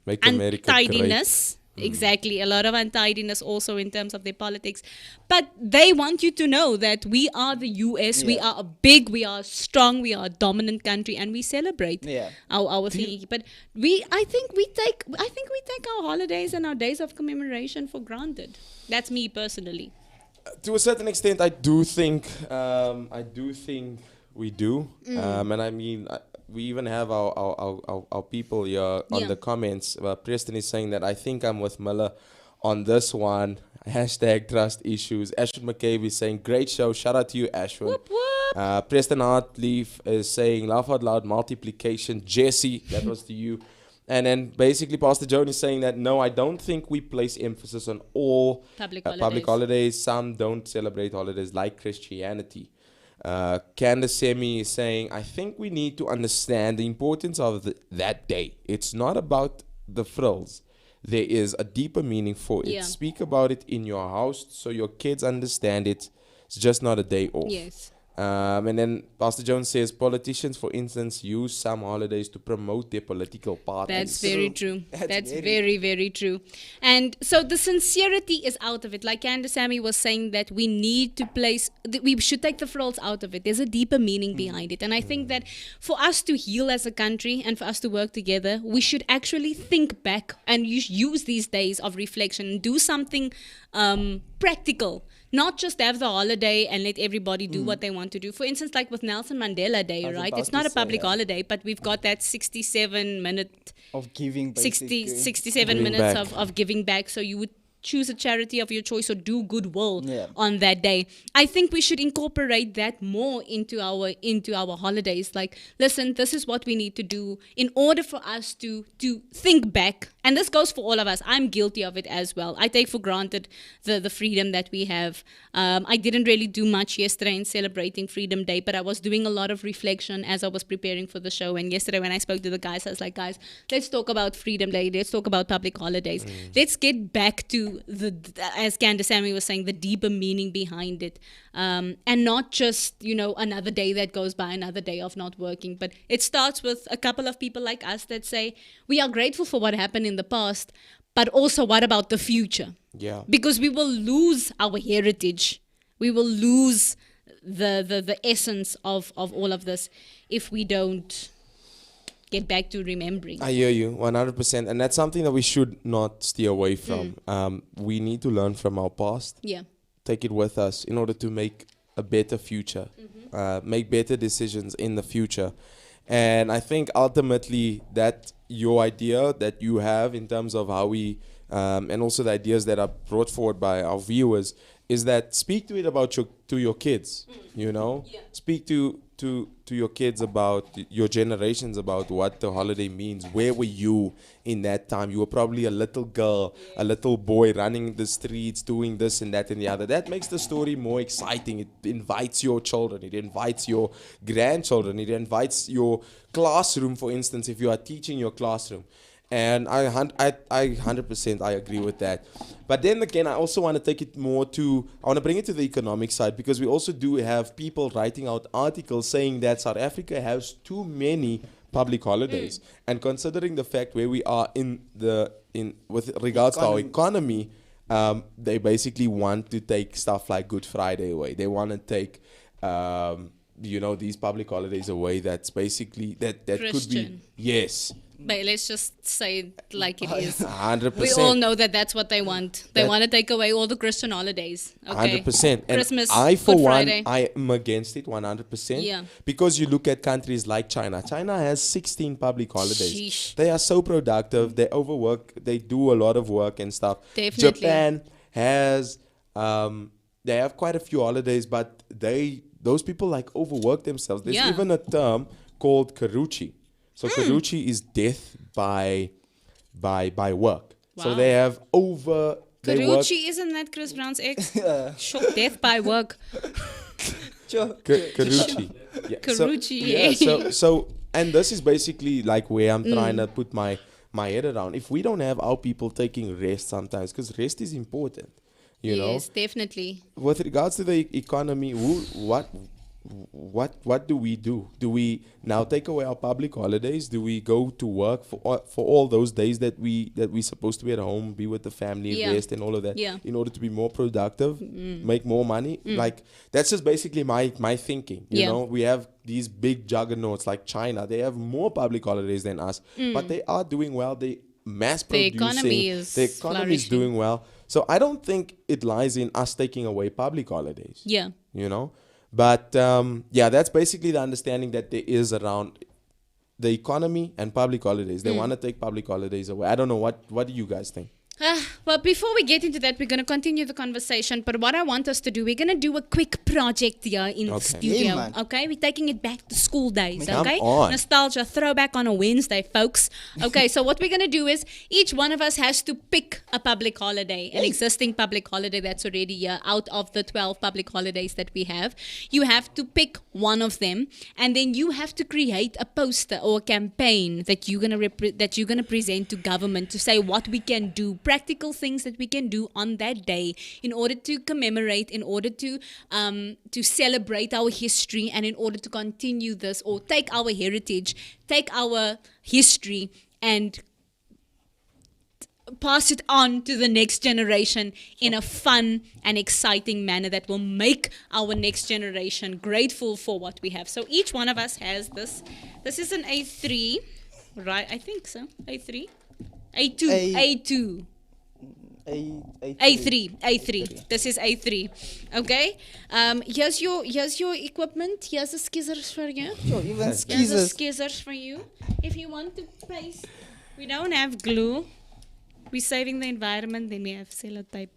Make America great. untidiness. Exactly. A lot of untidiness also in terms of their politics. But they want you to know that we are the US, we Yeah. are big, we are strong, we are a dominant country, and we celebrate Yeah. our thing. But I think we take our holidays and our days of commemoration for granted. That's me personally. To a certain extent, I do think we do. And I mean, we even have our people here on Yeah. the comments. Preston is saying that I think I'm with Miller on this one. Hashtag trust issues. Ashwin McCabe is saying, great show. Shout out to you, Ashwin. Whoop, whoop. Preston Hartleaf is saying, laugh out loud, multiplication. Jesse, that was to you. And then basically Pastor Joan is saying that, no, I don't think we place emphasis on all public holidays. Some don't celebrate holidays like Christianity. Candace Semi is saying, I think we need to understand the importance of that day. It's not about the frills. There is a deeper meaning for it. Yeah. Speak about it in your house so your kids understand it. It's just not a day off. Yes. And then Pastor Jones says politicians, for instance, use some holidays to promote their political parties. That's very true. That's very- very, very true. And so the sincerity is out of it. Like Candace Sammy was saying that we need to we should take the frills out of it. There's a deeper meaning behind it. And I think that for us to heal as a country and for us to work together, we should actually think back and use these days of reflection and do something practical. Not just have the holiday and let everybody do what they want to do. For instance, like with Nelson Mandela Day, I was right? about It's not to a public say, yeah. holiday, but we've got that 67-minute Of giving, 67 Giving minutes back. of giving back. So you would choose a charity of your choice or do goodwill Yeah. on that day. I think we should incorporate that more into our holidays. Like, listen, this is what we need to do in order for us to think back. And this goes for all of us. I'm guilty of it as well. I take for granted the freedom that we have. I didn't really do much yesterday in celebrating Freedom Day, but I was doing a lot of reflection as I was preparing for the show. And yesterday when I spoke to the guys, I was like, guys, let's talk about Freedom Day. Let's talk about public holidays. Let's get back to as Candace Sammy was saying, the deeper meaning behind it. And not just, another day that goes by, another day of not working. But it starts with a couple of people like us that say, we are grateful for what happened in the past, but also what about the future? Yeah. Because we will lose our heritage. We will lose the essence of all of this if we don't get back to remembering. I hear you 100%. And that's something that we should not steer away from. We need to learn from our past. Yeah. Take it with us in order to make a better future, make better decisions in the future. And I think ultimately that your idea that you have in terms of how we, and also the ideas that are brought forward by our viewers, is that speak to it about to your kids, Yeah. Speak to your kids about your generations about what the holiday means. Where were you in that time? You were probably a little girl, a little boy running the streets, doing this and that and the other. That makes the story more exciting. It invites your children. It invites your grandchildren. It invites your classroom, for instance, if you are teaching your classroom. And I 100% I agree with that. But then again, I also want to take it more I want to bring it to the economic side, because we also do have people writing out articles saying that South Africa has too many public holidays. And considering the fact where we are with regards to our economy, they basically want to take stuff like Good Friday away. They want to take, these public holidays away. That's basically that could be Christian. yes. But let's just say it like it is. 100%. We all know that that's what they want. They That- want to take away all the Christian holidays. Okay. 100%. And Christmas, I, for Good one, Friday. I am against it 100%. Yeah. Because you look at countries like China. China has 16 public holidays. Sheesh. They are so productive. They overwork. They do a lot of work and stuff. Definitely. Japan has, they have quite a few holidays, but those people like overwork themselves. There's Yeah. even a term called karuchi. So karuchi is death by work. So Wow. they have they work. Karuchi, isn't that Chris Brown's ex? Shock death by work. Sure. Karuchi. Yeah. Karuchi, So and this is basically like where I'm trying to put my head around. If we don't have our people taking rest sometimes, because rest is important, you know. Yes, definitely. With regards to the economy, what do we do? Do we now take away our public holidays? Do we go to work for all those days that we're supposed to be at home, be with the family, Yeah. rest and all of that, Yeah. in order to be more productive, make more money? Like that's just basically my thinking. You Yeah. know, we have these big juggernauts like China. They have more public holidays than us, but they are doing well. They mass producing. The economy is doing flourishing. well. So I don't think it lies in us taking away public holidays. Yeah. You know, but that's basically the understanding that there is around the economy and public holidays. They want to take public holidays away. I don't know, what do you guys think? Well, before we get into that, we're going to continue the conversation. But what I want us to do, we're going to do a quick project here in the Okay. studio. Yeah, man. Okay, we're taking it back to school days. Come Okay, on. nostalgia, throwback on a Wednesday, folks. Okay, so what we're going to do is each one of us has to pick a public holiday, an existing public holiday that's already here out of the 12 public holidays that we have. You have to pick one of them, and then you have to create a poster or a campaign that you're going to present to government to say what we can do, practical things that we can do on that day in order to commemorate, in order to celebrate our history, and in order to continue this or take our heritage, take our history and pass it on to the next generation in a fun and exciting manner that will make our next generation grateful for what we have. So each one of us has this. This is an A3, right? I think so. A3? A2. A3. This is A3. Okay. Here's your equipment. Here's the scissors for you. Sure, even Here's the scissors. scissors for you. If you want to paste, we don't have glue. We're saving the environment. Then we have sellotape,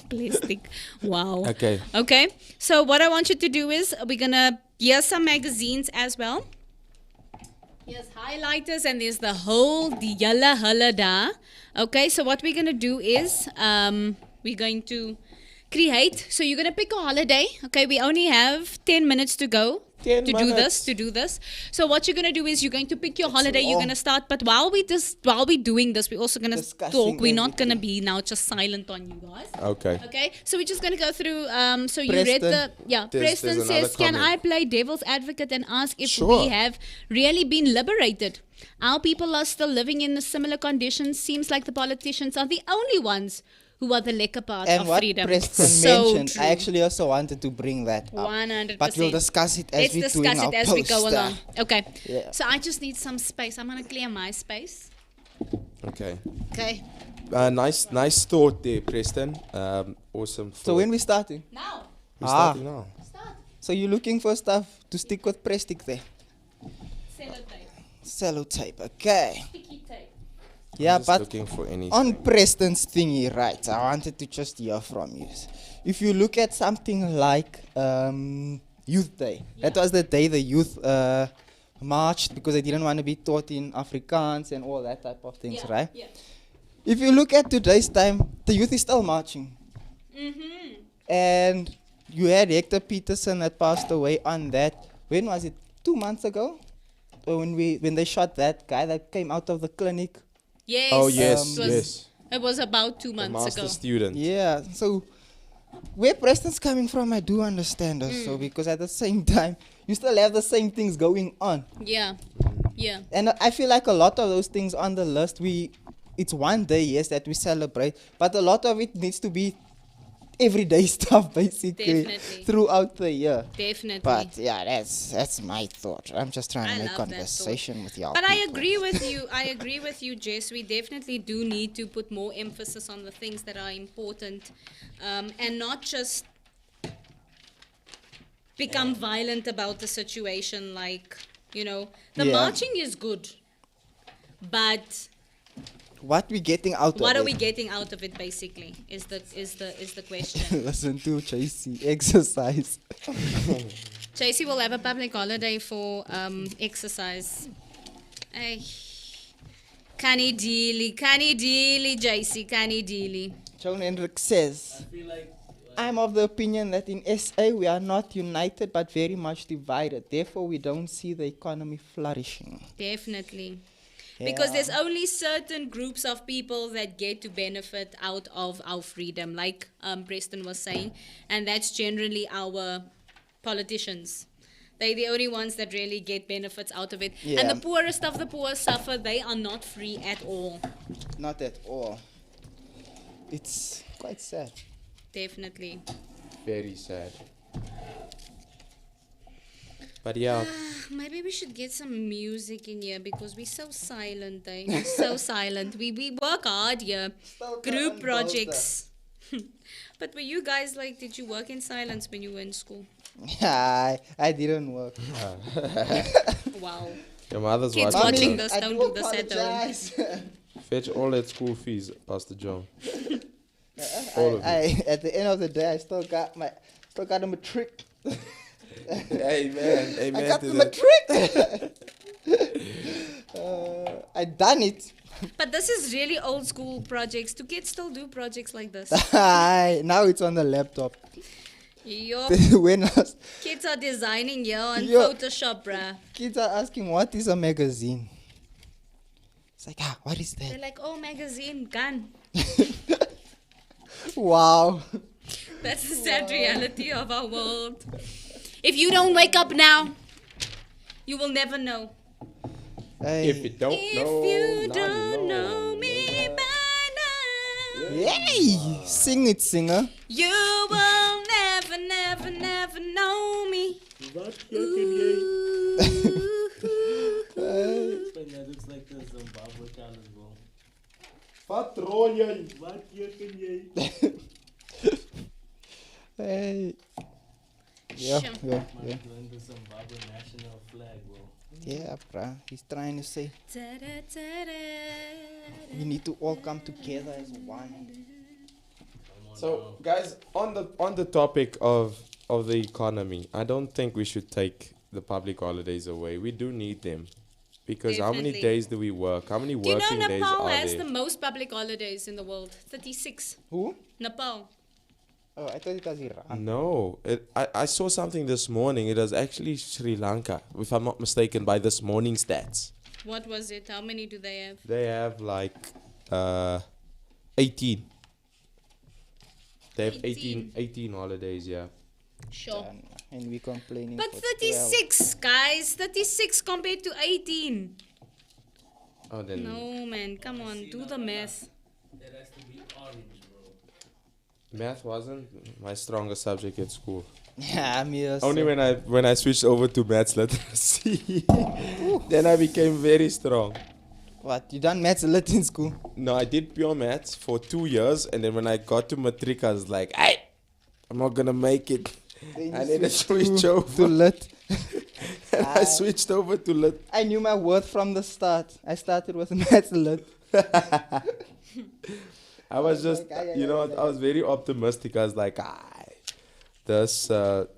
plastic. Wow. Okay. Okay. So what I want you to do is here's some magazines as well. Here's highlighters, and there's the whole yalla halada. Okay, so what we're gonna do is we're going to create. So you're gonna pick a holiday. Okay, we only have 10 minutes to go 10 to minutes. do this. So what you're gonna do is you're going to pick your holiday. You're long. gonna start, but while we're doing this, we're also gonna Discussing talk. We're not gonna everything. be now just silent on you guys. Okay. Okay, so we're just going to go through, so you read Preston. Preston There's another says, can comment. I play devil's advocate and ask if Sure. we have really been liberated? Our people are still living in similar conditions. Seems like the politicians are the only ones who are the lekker part And of what freedom. Preston So mentioned, true. I actually also wanted to bring that up. 100%. But we'll discuss it as Let's we discuss doing it our as we go poster. along. Okay, Yeah. so I just need some space. I'm going to clear my space. Okay. Okay, Nice thought there, Preston. Awesome. So when we starting? now, we're starting now. start. So you're looking for stuff to stick with plastic there? Sellotape, Sellotape, okay. sticky tape. Yeah, Just but looking for anything. on Preston's thingy, right, I wanted to just hear from you. If you look at something like Youth Day, that was the day the youth marched because they didn't want to be taught in Afrikaans and all that type of things, Yeah, right? yeah. If you look at today's time, the youth is still marching. Mm-hmm. And you had Hector Peterson that passed away on that. When was it? 2 months ago? When they shot that guy that came out of the clinic. Yes. Oh, yes, it was, yes. It was about 2 The months master ago. student. Yeah, so where Preston's coming from, I do understand also, because at the same time, you still have the same things going on. Yeah. Yeah. And I feel like a lot of those things on the list, it's one day, yes, that we celebrate, but a lot of it needs to be everyday stuff, basically, Definitely. throughout the year. Definitely. But yeah, that's my thought. I'm just trying I to make love that conversation with y'all. But I people. agree with you. I agree with you, Jess. We definitely do need to put more emphasis on the things that are important, and not just become violent about the situation. Like, the Yeah. marching is good, but What we getting out what of are it? we getting out of it? Basically, is the question. Listen to JC exercise. JC will have a public holiday for exercise. Ay. Canny dealy, JC, canny dealy. John Hendrik says, I'm of the opinion that in SA we are not united but very much divided. Therefore, we don't see the economy flourishing. Definitely. Because Yeah. there's only certain groups of people that get to benefit out of our freedom, like Preston was saying, and that's generally our politicians. They're the only ones that really get benefits out of it. And Yeah. the poorest of the poor suffer. They are not free at all. Not at all. It's quite sad. Definitely. Very sad. But yeah, Maybe we should get some music in here because we're so silent, eh? We're so silent. We work hard here. Group projects. But were you guys like, did you work in silence when you were in school? I didn't work. Wow. your mother's Kids watching. watching this, I don't do do this at home. apologize. Fetch all that school fees, Pastor John. All of it. At the end of the day, I still got a matric. Amen. Amen I got to the that. matric. I done it. But this is really old school projects. Do kids still do projects like this? Now it's on the laptop. Your When kids are designing here on Yo. Photoshop, bruh. kids are asking, what is a magazine? It's like, what is They're that? like, oh, magazine, gun. Wow. That's the sad reality of our world. If you don't wake up now, you will never know. If you don't If know, you now don't you know me by now, Yay! Sing it, singer. you will never, never, never know me. Ooh. That looks like the Zimbabwe talent, bro. Wat rol jy? Wat teken jy? Hey. Yeah, Sure. yeah, Man yeah. doing the Zimbabwe national flag, bro. Yeah, bruh. He's trying to say Ta-da-ta-da. we need to all come together as one. So, guys, on the topic of the economy, I don't think we should take the public holidays away. We do need them. Because how many Definitely. days do we work? How many Do you working know days Nepal are has there? the most public holidays in the world? 36. Who? Nepal. Oh, I thought it was Iran. No, I saw something this morning. It was actually Sri Lanka, if I'm not mistaken, by this morning stats. What was it? How many do they have? They have like 18. They have 18 holidays, yeah. Sure. And we complaining. But for 36, guys. 36 compared to 18. Oh, then No, man. Come on. Do the math. That has to be orange, bro. math wasn't my strongest subject at school. 12. Yeah, me also. Only when I switched over to maths literacy, then I became very strong. What? You done maths lit in school? No, I did pure maths for 2 years, and then when I got to matric, I was like, "Hey, I'm not gonna make it." Then And you then I switched switched to over. lit. And I switched over to lit. I knew my worth from the start. I started with maths lit. I was just, like, you know, I was very optimistic. I was like, this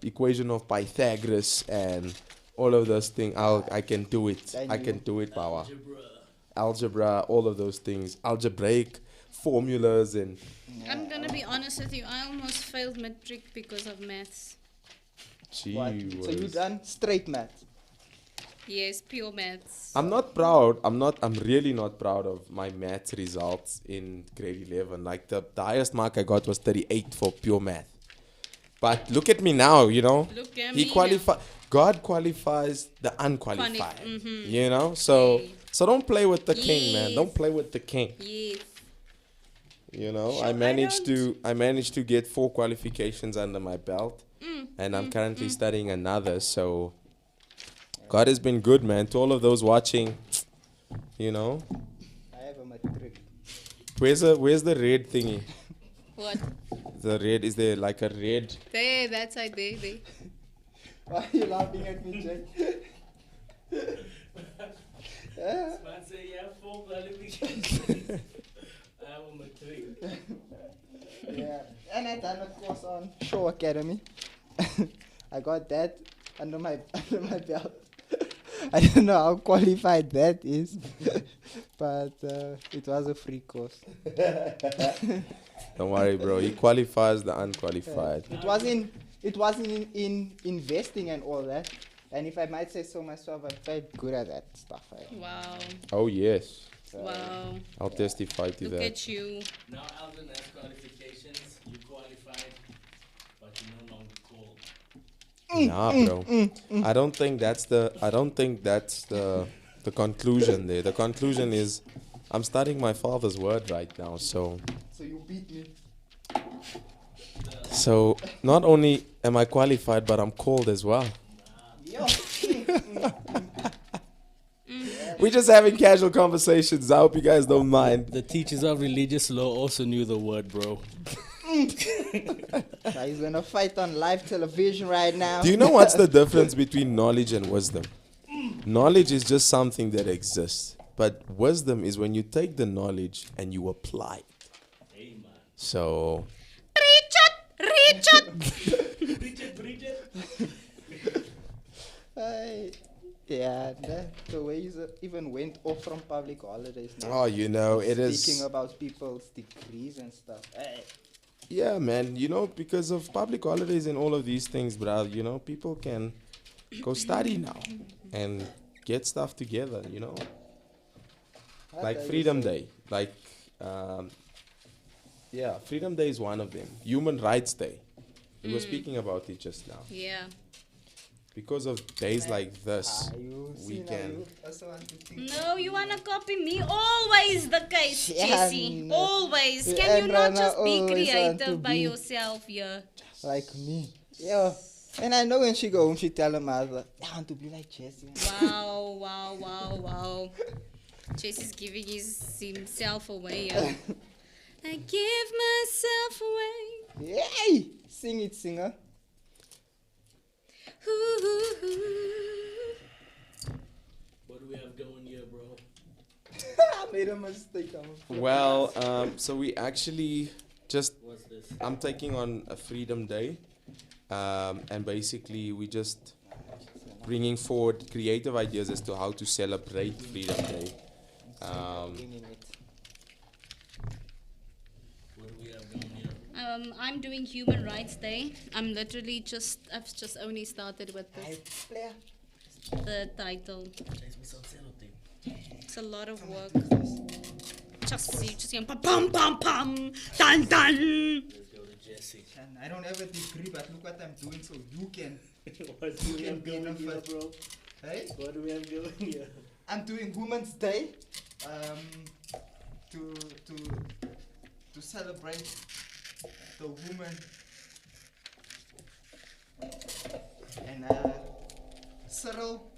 equation of Pythagoras and all of those things, I can do it. I can do it, power. Algebra, all of those things. Algebraic formulas and... I'm going to be honest with you. I almost failed matric because of maths. Gee What? So you whiz. done straight maths? Yes, pure maths. I'm not proud. I'm really not proud of my maths results in grade 11. Like the highest mark I got was 38 for pure math. But look at me now, you know. Look at He me qualify. God qualifies the unqualified. You know. So So don't play with the king, man. Yes. Don't play with the king. Yes. You know, Sure, I managed to get 4 qualifications under my belt, and I'm currently studying another. So God has been good, man. To all of those watching, you know, I have a matric. where's the red thingy? What? The red, is there like a red? There, that's right, there. Why are you laughing at me, Jay? Man say you have 4 qualifications. I have a matric. Yeah. And I done a course on Show Academy. I got that under my belt. I don't know how qualified that is, but it was a free course. Don't worry, bro. He qualifies the unqualified. It was in investing and all that. And if I might say so myself, I'm quite good at that stuff. Wow. Oh yes, Wow. I'll testify to Look that. at you. Now Alvin has qualifications. You qualified, but you're no longer called. Nah, bro. I don't think that's the conclusion there. The conclusion is I'm studying my father's word right now. So you beat me. so not only am I qualified, but I'm called as well. Yo. We're just having casual conversations. I hope you guys don't mind. The teachers of religious law also knew the word, bro. Now he's gonna fight on live television right now. Do you know what's the difference between knowledge and wisdom? Knowledge is just something that exists, but wisdom is when you take the knowledge and you apply it. Amen. So Richard! Preach it. Yeah, the way he even went off from public holidays now. oh, you know, it Speaking is. about people's degrees and stuff. Hey. Yeah, man. You know, because of public holidays and all of these things, bro. You know, people can go study now and get stuff together. You know, like Freedom Day. Like, yeah, Freedom Day is one of them. Human Rights Day. We were speaking about it just now. Yeah. Because of days like this, You we see now, can. you also want to think. No, you wanna copy me? Always the case, Yeah, Jesse. no. Always. Yeah, Can you not Rana just be always want to creative by be- yourself, yeah? Like me. Yeah. And I know when she go home, she tell her mother, I want to be like Jesse. Wow. Jesse's giving himself away, yeah. I give myself away. Yay! Sing it, singer. What do we have going here, bro? I made a mistake. Well, so we actually just. What's this? I'm taking on a Freedom Day, and basically we just bringing forward creative ideas as to how to celebrate Freedom Day. What do we have going here? I'm doing Human Rights Day. I've just only started with this, the title. Chase me some sellotape. It's a lot of work. Just going pam pam pam, dun dun. Let's go to Jesse. I don't have a degree, but look what I'm doing so you can. What do we have going here, benefit. bro? Hey? What do we have going here? I'm doing Women's Day to celebrate the woman. And Cyril,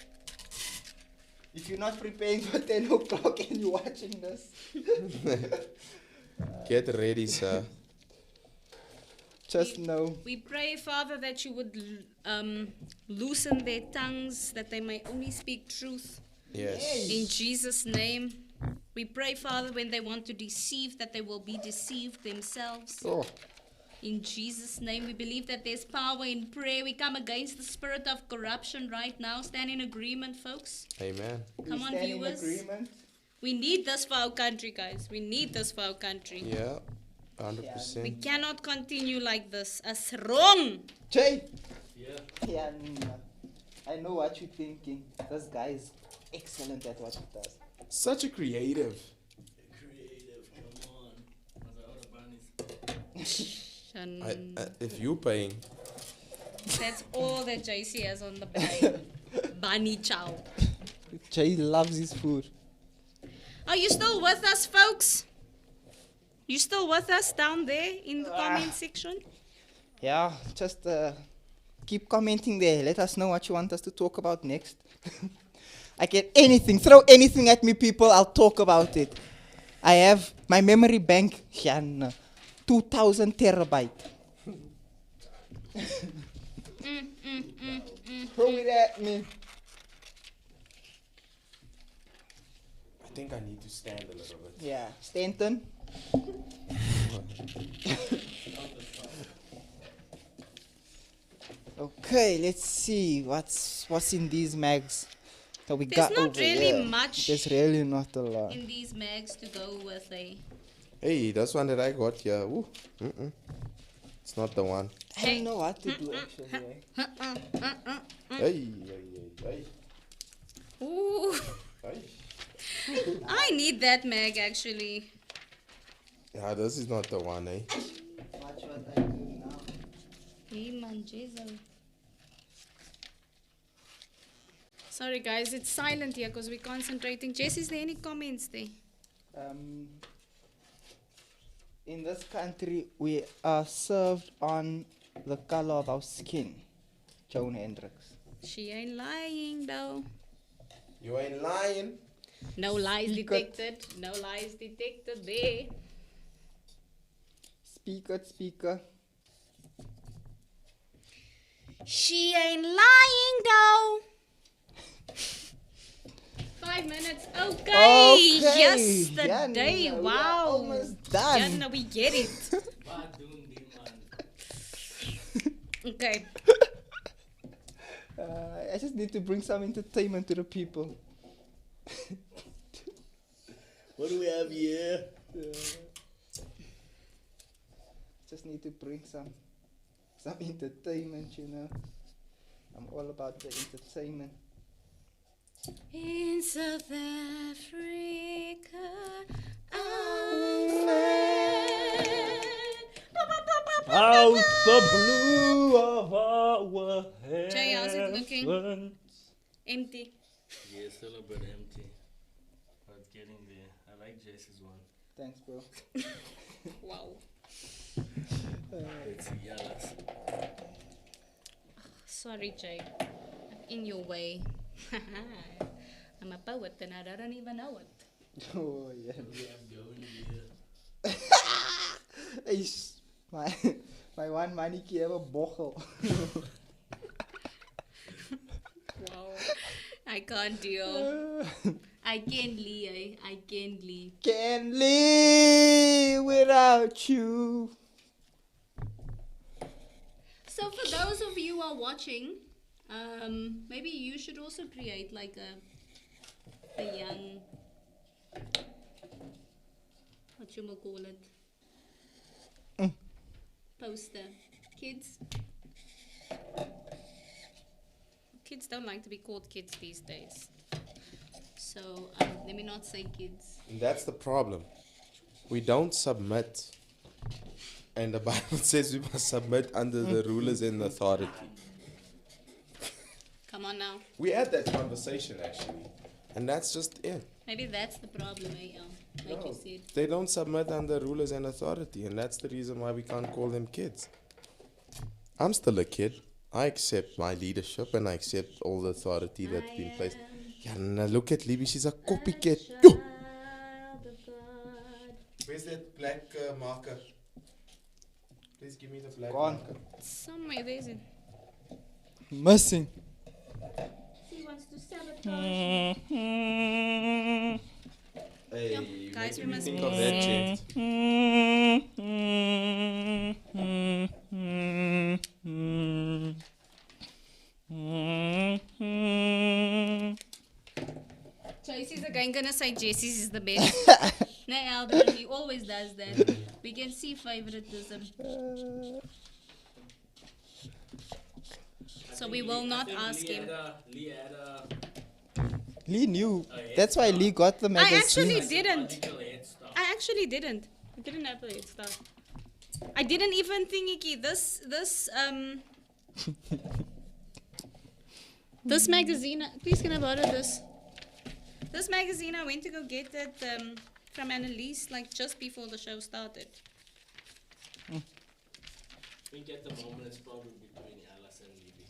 if you're not preparing for 10 o'clock and you're watching this, Get ready, sir. just know. We pray, Father, that you would loosen their tongues, that they may only speak truth. Yes. In Jesus' name. We pray, Father, when they want to deceive, that they will be deceived themselves. Oh, In Jesus' name, we believe that there's power in prayer. We come against the spirit of corruption right now. Stand in agreement, folks. amen. Come We on, stand in viewers. agreement. We need this for our country, guys. We need this for our country. Yeah, We 100%. cannot continue like this. As wrong. Jay! Yeah. Yeah, I know what you're thinking. This guy is excellent at what he does. Such a creative. Creative, come on. What's the other bunnies? And If you're paying, that's all that JC has on the plate. Bunny chow. Jay loves his food. Are you still with us, folks? You still with us down there in the comment section? Yeah, just keep commenting there. Let us know what you want us to talk about next. I get anything. Throw anything at me, people. I'll talk about it. I have my memory bank, 2,000 terabyte. Throw it at me. I think I need to stand a little bit. Yeah, Stanton. Okay, let's see what's in these mags that we There's got not over really here. much There's really not a lot. in these mags to go with a. Hey, that's one that I got here. Ooh. It's not the one. I don't know what to do actually. Hey. Ooh, Hey. I need that mag actually. Yeah, this is not the one, eh? Watch what I do now. Hey man, Jason. Sorry guys, it's silent here because we're concentrating. Jess, is there any comments there? In this country, we are served on the color of our skin. Joan Hendricks. She ain't lying though. You ain't lying. No lies Speak it. detected. No lies detected there. Speaker. She ain't lying though. 5 minutes. Okay. Yesterday. Yeah, no, we are Wow. almost done. Yeah, no, we get it. Wat doen die man? Okay. I just need to bring some entertainment to the people. What do we have here? Just need to bring some entertainment, you know. I'm all about the entertainment. In South Africa, Out the blue of our heavens. Jay, how's it looking? Empty. Yeah, still a bit empty. But getting there. I like Jesse's one. Thanks, bro. Wow. It's yellow. Sorry, Jay. I'm in your way. I'm a poet and I don't even know it. Oh, yeah. What do we have going here? Eish, my one mannetjie have a bochel. Wow. I can't deal. I can't leave. I can't leave. Can't live without you. So for those of you who are watching, maybe you should also create like a young, what you might call it, poster. Kids don't like to be called kids these days. So let me not say kids. And that's the problem. We don't submit. And the Bible says we must submit under the rulers and authority. Come on now. We had that conversation actually. And that's just it. Maybe that's the problem, like No, you said. they don't submit under rulers and authority, and that's the reason why we can't call them kids. I'm still a kid. I accept my leadership and I accept all the authority that's been placed. Yeah, now look at Libby, she's a copycat. Yo! Where's that black marker? Please give me the black Gone. marker. Somewhere there's it. Missing. He wants to sabotage. Hey, Yeah, guys, we making me must think be of that shit. Jesse's again gonna say Jesse's is the best. No, Alden, he always does that. We can see favoritism. So we will not ask him. Lee knew. That's why Lee got the I magazine. actually didn't. I actually didn't. I didn't have the head start. I didn't even think this magazine. Please can I borrow this? This magazine, I went to go get it from Annalise, like just before the show started. I think at the moment it's probably between Alice and Libby.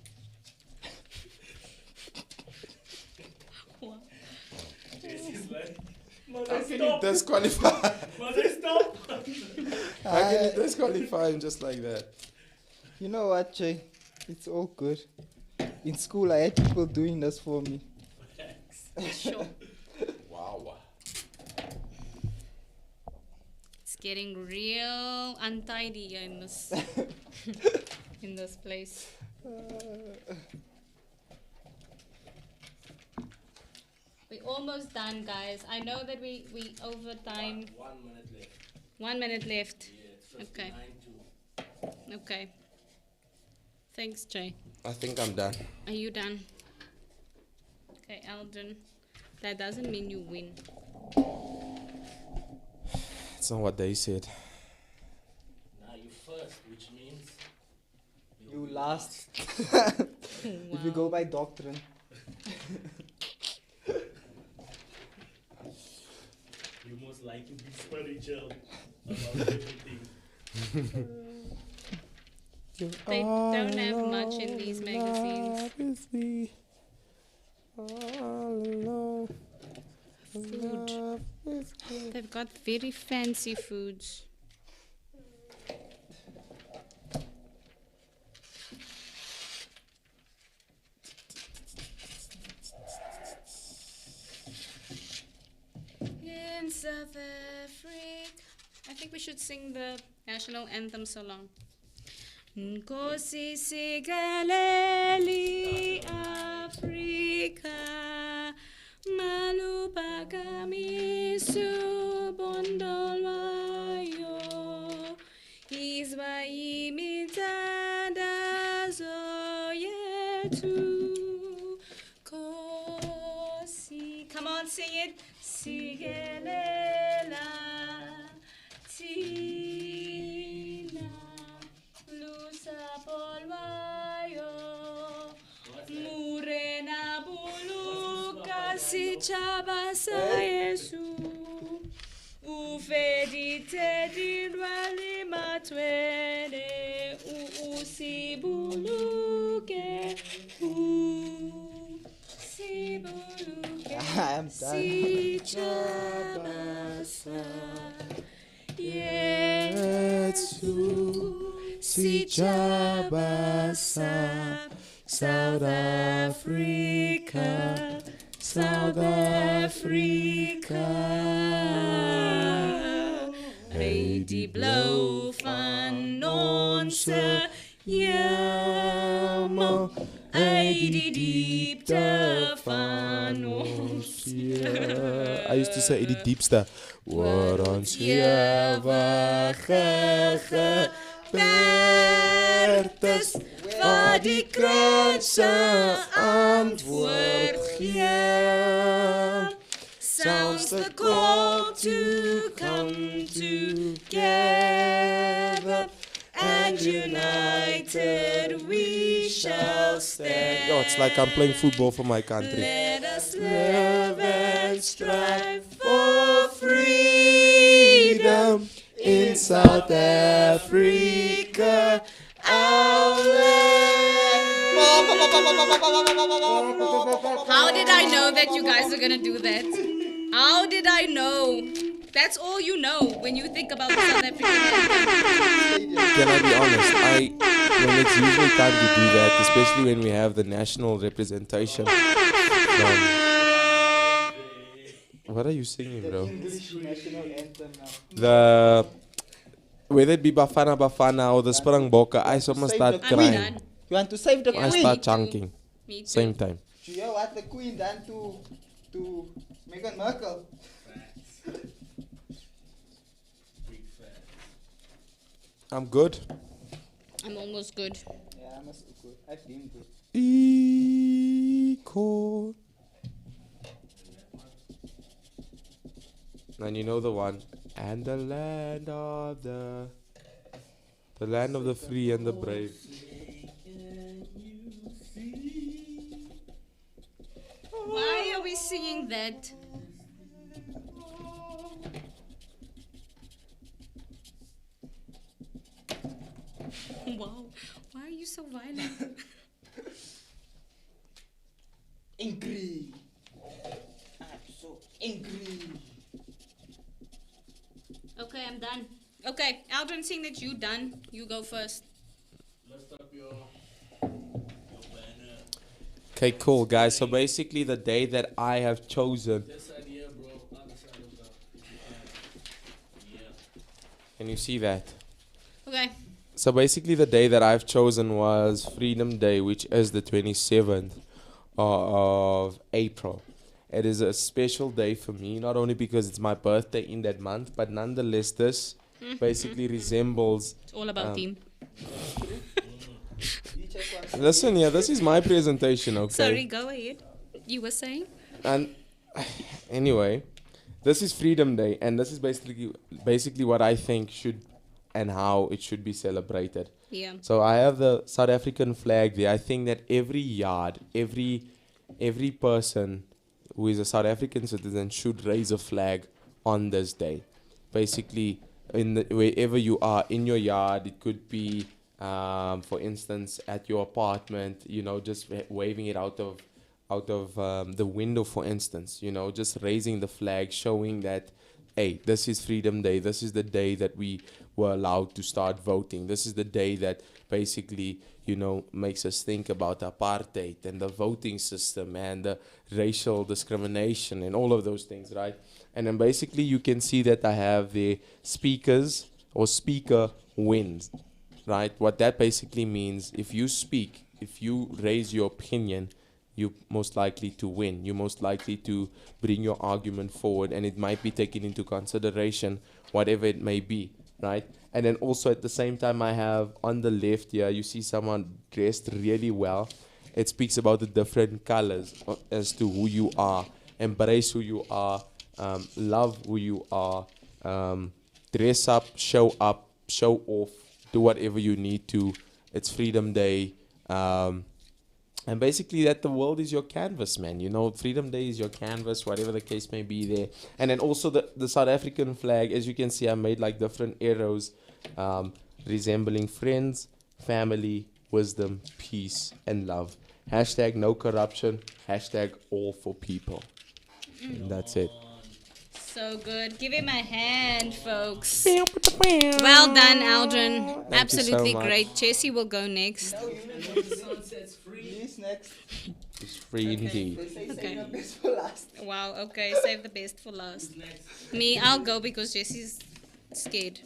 What? She's like, Mother, How can you stop! disqualify? Mother, stop! How can you disqualify him just like that? You know what, Jay? It's all good. In school, I had people doing this for me. Sure. Wow. It's getting real untidy here in this in this place. We're almost done, guys. I know that we overtime. 1 minute left. 1 minute left. Yeah, it's Okay. 59 to. Okay. Thanks, Jay. I think I'm done. Are you done? Okay, Aldrin. That doesn't mean you win. It's not what they said. Now you first, which means You last. Wow. If you go by doctrine. you most likely be spiritual about everything. They don't have much in these magazines. Food. They've got very fancy foods. In South Africa. I think we should sing the national anthem so long. Nkosi sigaleli Afrika malupakamisu bondolwayo izwa imithandazo yethu Kosi. Come on, sing it. Sigelela Tina Lusapolwayo Murena buluka sichaba sa Yesu Ufedite dilwali matwele Usibuluke Sibuluke I'm done. Sichabasa Yesu Sichabasa South Africa South Africa Hey die blauw van onze hemel Hey die diepte van ons I used to say die diepste. Waar ons gebeurd is, waar die kruise antwoord gee. Sounds the call to come together and united we shall stand. Yo, it's like I'm playing football for my country. Let us live and strive for freedom In South Africa, our land. How did I know that you guys are gonna do that? How did I know? That's all you know when you think about the South African anthem. Can I be honest? When it's usually time to do that, especially when we have the national representation. What are you singing, bro? English national anthem now. The whether it be Bafana Bafana or the Springbokke, I almost start I'm crying. done. You want to save the Yeah. I queen? start Me too. chunking. Me too. Same time. Do you know what the queen done to Meghan Markle? Big fan. I'm good. I'm almost good. Yeah, I'm also good. I've been good. Eco. And you know the one. And the land of the land of the free and the brave. Why are we singing that? you so violent? Angry. I'm so angry. Okay, I'm done. Okay, Aldrin, seeing that you done, you go first. Lift up your banner. Okay, cool, guys. So basically, the day that I have chosen. This side here, bro. Other side of the. Yeah. Can you see that? Okay. So basically, the day that I've chosen was Freedom Day, which is the 27th of April. It is a special day for me, not only because it's my birthday in that month, but nonetheless, this basically resembles. It's all about team. You check one. Listen, yeah, this is my presentation, okay? Sorry, go ahead. You were saying? And anyway, this is Freedom Day, and this is basically what I think should and how it should be celebrated. Yeah. So I have the South African flag there. I think that every yard, every person who is a South African citizen should raise a flag on this day. Basically, wherever you are in your yard, it could be, for instance, at your apartment. You know, just waving it out of the window, for instance. You know, just raising the flag, showing that, hey, this is Freedom Day. This is the day that we were allowed to start voting. This is the day that basically, you know, makes us think about apartheid and the voting system and the racial discrimination and all of those things, right? And then basically you can see that I have the speakers or speaker wins, right? What that basically means, if you speak, if you raise your opinion, you're most likely to win. You're most likely to bring your argument forward, and it might be taken into consideration, whatever it may be, right? And then also at the same time, I have on the left here, you see someone dressed really well. It speaks about the different colors as to who you are, embrace who you are, love who you are, dress up, show off, do whatever you need to. It's Freedom Day. And basically that the world is your canvas, man. You know, Freedom Day is your canvas, whatever the case may be there. And then also the South African flag, as you can see, I made like different arrows resembling friends, family, wisdom, peace, and love. Hashtag no corruption, hashtag all for people. And that's it. So good. Give him a hand, folks. Well done, Aldrin. Thank you Absolutely so much. great. Jesse will go next. No, you And when the sun sets free. Please next. It's free indeed. They say Okay. save your best for last. Wow, okay. Save the best for last. Who's next? Me, I'll go because Jesse's scared.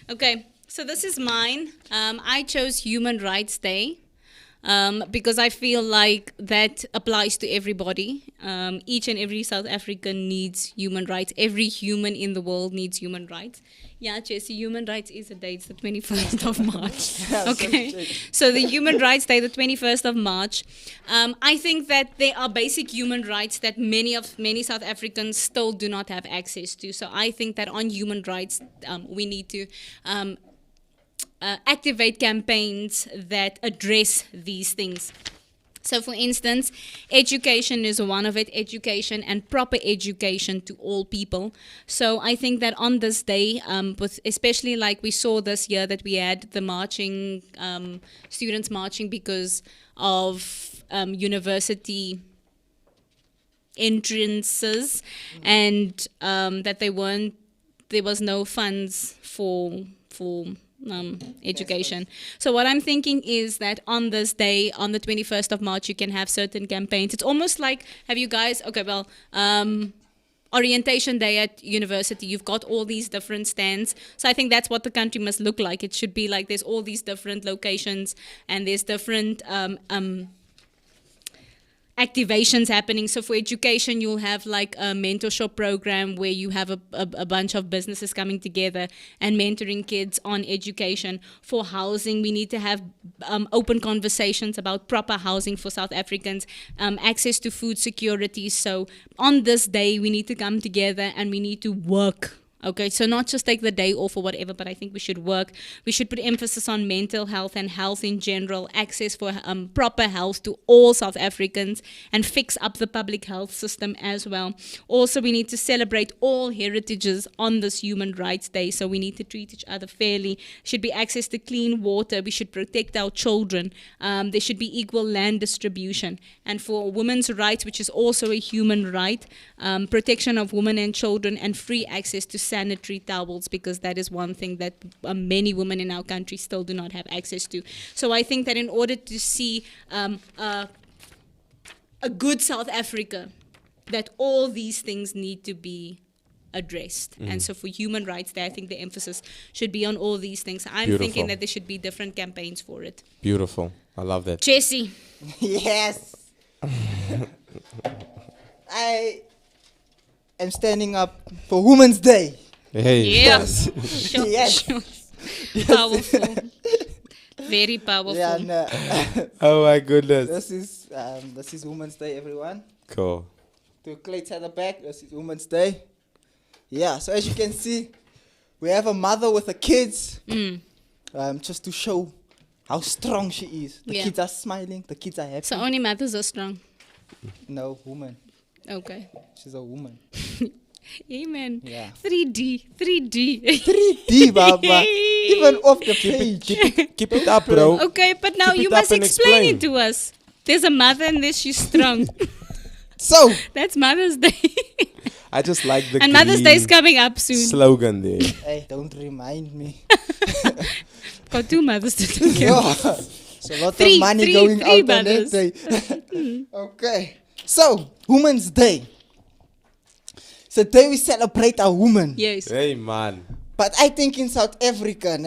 Okay, so this is mine. I chose Human Rights Day. Because I feel like that applies to everybody. Each and every South African needs human rights. Every human in the world needs human rights. Yeah, Jesse, Human Rights is a day. It's the 21st of March. Okay, so the Human Rights Day, the 21st of March. I think that there are basic human rights that many South Africans still do not have access to. So I think that on human rights, we need to activate campaigns that address these things. So, for instance, education is one of it, education and proper education to all people. So I think that on this day, especially like we saw this year that we had the marching, students marching because of university entrances and that there was no funds for education. So what I'm thinking is that on this day, on the 21st of March, you can have certain campaigns. It's almost like, have you guys, orientation day at university, you've got all these different stands. So I think that's what the country must look like. It should be like there's all these different locations and there's different activations happening. So for education, you'll have like a mentorship program where you have a bunch of businesses coming together and mentoring kids on education. For housing, we need to have open conversations about proper housing for South Africans, access to food security. So on this day, we need to come together and we need to work. Okay, so not just take the day off or whatever, but I think we should work. We should put emphasis on mental health and health in general, access for proper health to all South Africans, and fix up the public health system as well. Also, we need to celebrate all heritages on this Human Rights Day, so we need to treat each other fairly. Should be access to clean water. We should protect our children. There should be equal land distribution. And for women's rights, which is also a human right, protection of women and children, and free access to sanitary towels, because that is one thing that many women in our country still do not have access to. So I think that in order to see a good South Africa, that all these things need to be addressed. And so for Human Rights Day, I think the emphasis should be on all these things. I'm Beautiful. thinking that there should be different campaigns for it. Beautiful. I love that. Jessie. Yes. I am standing up for Women's Day. Hey. Yeah. Yes. Powerful. Very powerful. Yeah, no. Oh my goodness. This is Women's Day, everyone. Cool. To plates at the back, this is Women's Day. Yeah, so as you can see, we have a mother with the kids, just to show how strong she is. The Yeah. kids are smiling, the kids are happy. So only mothers are strong. No, woman. Okay. She's a woman. Amen. Yeah. 3D. 3D. 3D, Baba. Even off the page. Keep it up, bro. Okay, but now Keep you it up must and explain explain. it to us. There's a mother and this she's strong. So, That's Mother's Day. I just like the And Mother's Day is green coming up soon. slogan there. hey, don't remind me. Got 2 mothers to take care Yeah. of. So a lot Three- of money three- going three out on that mothers. day. Okay. So, Women's Day. It's a day we celebrate our women. Yes. Hey, man. But I think in South Africa,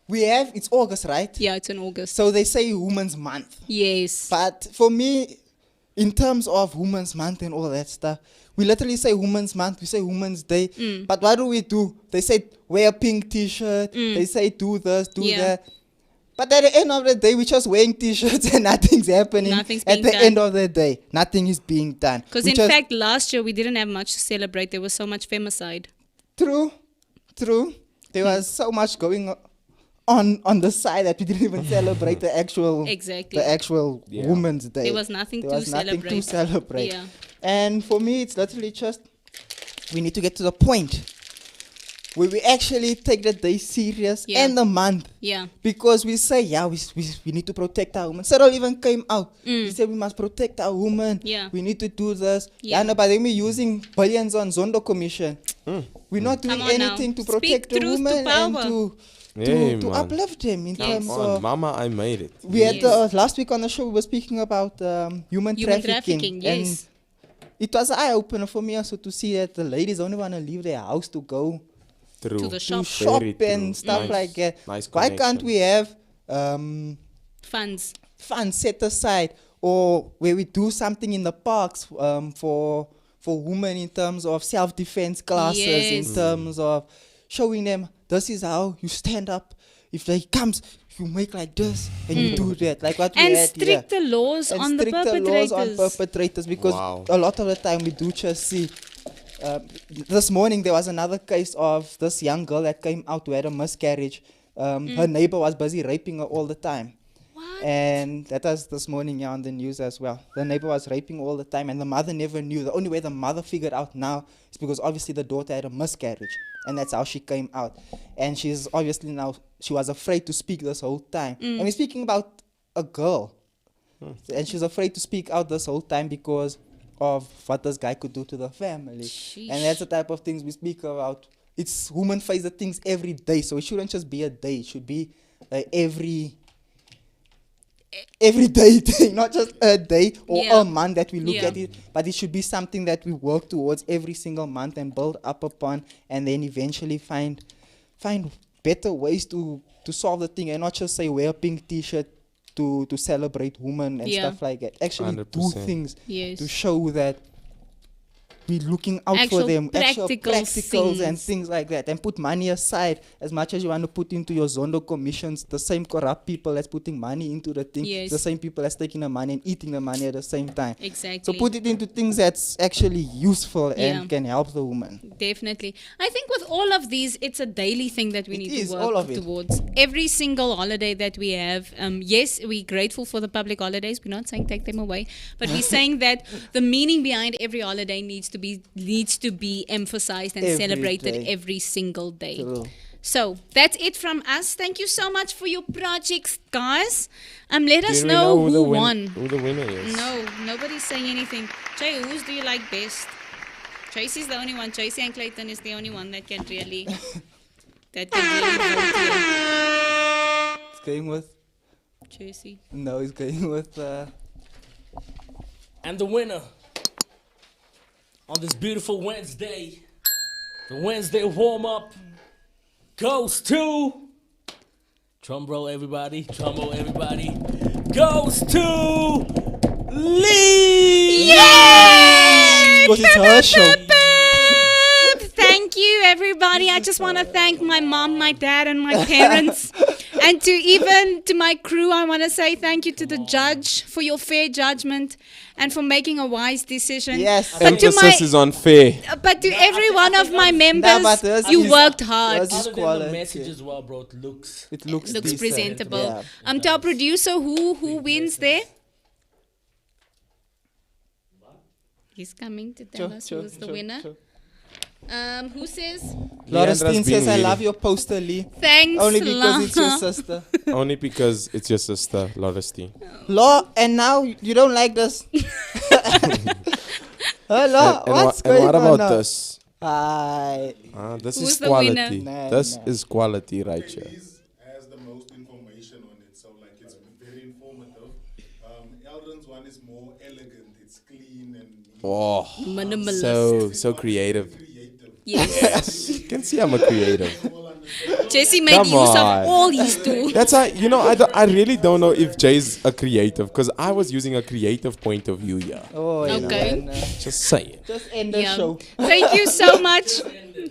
we have, it's August, right? Yeah, it's in August. So they say Women's Month. Yes. But for me, in terms of Women's Month and all that stuff, we literally say Women's Month, we say Women's Day. But what do? They say wear a pink t-shirt. They say do this, do Yeah. that. But at the end of the day, we're just wearing t-shirts and nothing's happening. Nothing's at being the done. end of the day, nothing is being done. Because We in just- fact, last year we didn't have much to celebrate. There was so much femicide. True. There was so much going on the side that we didn't even celebrate the actual Exactly. Yeah. Women's Day. There was nothing There to was nothing celebrate. to celebrate. Yeah. And for me, it's literally just we need to get to the point where we actually take the day serious Yeah. and the month. Yeah. Because we say, yeah, we need to protect our women. Cyril even came out. He said we must protect our women. Yeah. We need to do this. Yeah. Yeah, no, but then we're using billions on Zondo Commission. We're not doing Come on now. anything to Speak protect the truth to women and power. Hey, to man. uplift them in Yes. terms Come on, of. Mama, I made it. We had Yes. last week on the show, we were speaking about human trafficking. Yes. And it was an eye opener for me also to see that the ladies only want to leave their house to go True. To the to shop. shop Very and true. stuff Nice. like that. Nice Why can't connection. we have Funds. funds set aside, or where we do something in the parks for women in terms of self-defense classes, Yes. in terms of showing them this is how you stand up. If they comes, you make like this and you do that, like what we And had here. stricter laws And on the stricter perpetrators. laws on perpetrators, because Wow. a lot of the time we do just see. This morning there was another case of this young girl that came out who had a miscarriage. Her neighbor was busy raping her all the time. What? And that was this morning on the news as well. The neighbor was raping all the time and the mother never knew. The only way the mother figured out now is because obviously the daughter had a miscarriage. And that's how she came out. And she's obviously now, she was afraid to speak this whole time. And we're speaking about a girl. And she's afraid to speak out this whole time because of what this guy could do to the family. Sheesh. And that's the type of things we speak about. It's women face the things every day. So it shouldn't just be a day. It should be every day thing, not just a day or Yeah. a month that we look Yeah. at it, but it should be something that we work towards every single month and build up upon, and then eventually find better ways to solve the thing, and not just say wear a pink t-shirt to celebrate women and Yeah. stuff like that. Actually do 100%. things Yes. to show that be looking out Actual for them, actual practical practicals and things. things like that, and put money aside as much as you want to put into your Zondo commissions. The same corrupt people that's putting money into the thing, Yes. the same people that's taking the money and eating the money at the same time. Exactly. So put it into things that's actually useful Yeah. and can help the woman. Definitely. I think with all of these, it's a daily thing that we It need is, to work all of it. towards. Every single holiday that we have, yes, we're grateful for the public holidays. We're not saying take them away, but we're saying that the meaning behind every holiday needs to be emphasized and Every celebrated day. every single day. True. So that's it from us. Thank you so much for your projects, guys. Let us Did we know who the won. Who the winner is? No, nobody's saying anything. Jay, whose do you like best? Tracy's the only one. Tracy and Clayton is the only one that can really vote here. It's going with Tracy. no, it's going with And the winner on this beautiful Wednesday, the Whensday Warm-Up, goes to... Drum roll, everybody. Drum roll, everybody. Goes to... Lee! Yay! because it's her show. Thank you, everybody. I just want to thank my mom, my dad, and my parents. And to my crew, I want to say thank you to the judge for your fair judgment and for making a wise decision. Yes. But to Emphasis is on fair. But to every one of my members, but hers you is- worked hard. hers is Other than quality. the message as well, bro, it looks... It looks Looks decent. presentable. Yeah. To our producer, who wins there? He's coming to tell us who's the winner. Who says? Laurenstein Leandra's says, I been love really- your poster, Lee. Thanks, Only because it's your La. sister. Only because it's your sister, Laurenstein. Law, and now you don't like this. Hello, what's going and what on about now? this? Hi. This Who's is the quality. winner? Nah, This nah. is quality right here. Release has the most information on it, so like it's very informative. Eldrin's one is more elegant, it's clean and Oh, Minimalist. so creative. creative. Yes. You can see I'm a creative. Jesse made Come use on. of all his tools. That's why, I really don't know if Jay's a creative because I was using a creative point of view here. Oh, yeah. Okay. And, Just saying. just end the Yeah. show. Thank you so much.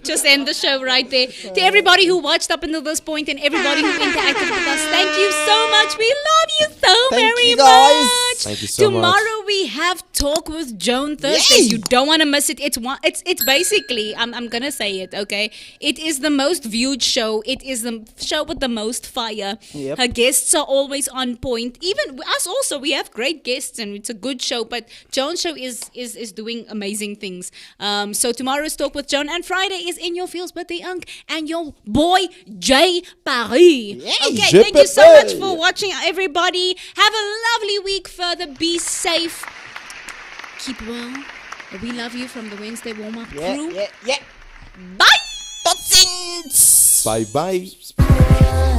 Just end the show right there. To everybody who watched up until this point and everybody who interacted with us, thank you so much. We love you so Thank very you, guys. much. Thank you so much. Tomorrow we have Talk with Joan Thursday. Yay. You don't want to miss it. It's basically, I'm gonna say it, okay? It is the most viewed show. It is the show with the most fire. Yep. Her guests are always on point. Even us also, we have great guests and it's a good show. But Joan's show is doing amazing things. So tomorrow's Talk with Joan and Friday is In Your Feels with the Unk and your boy Jay Paris. Okay, Je thank you so much peux. for watching, everybody. Have a lovely week further. Be safe. Keep well. We love you from the Whensday Warm-Up crew. Yeah. Bye. Bye bye.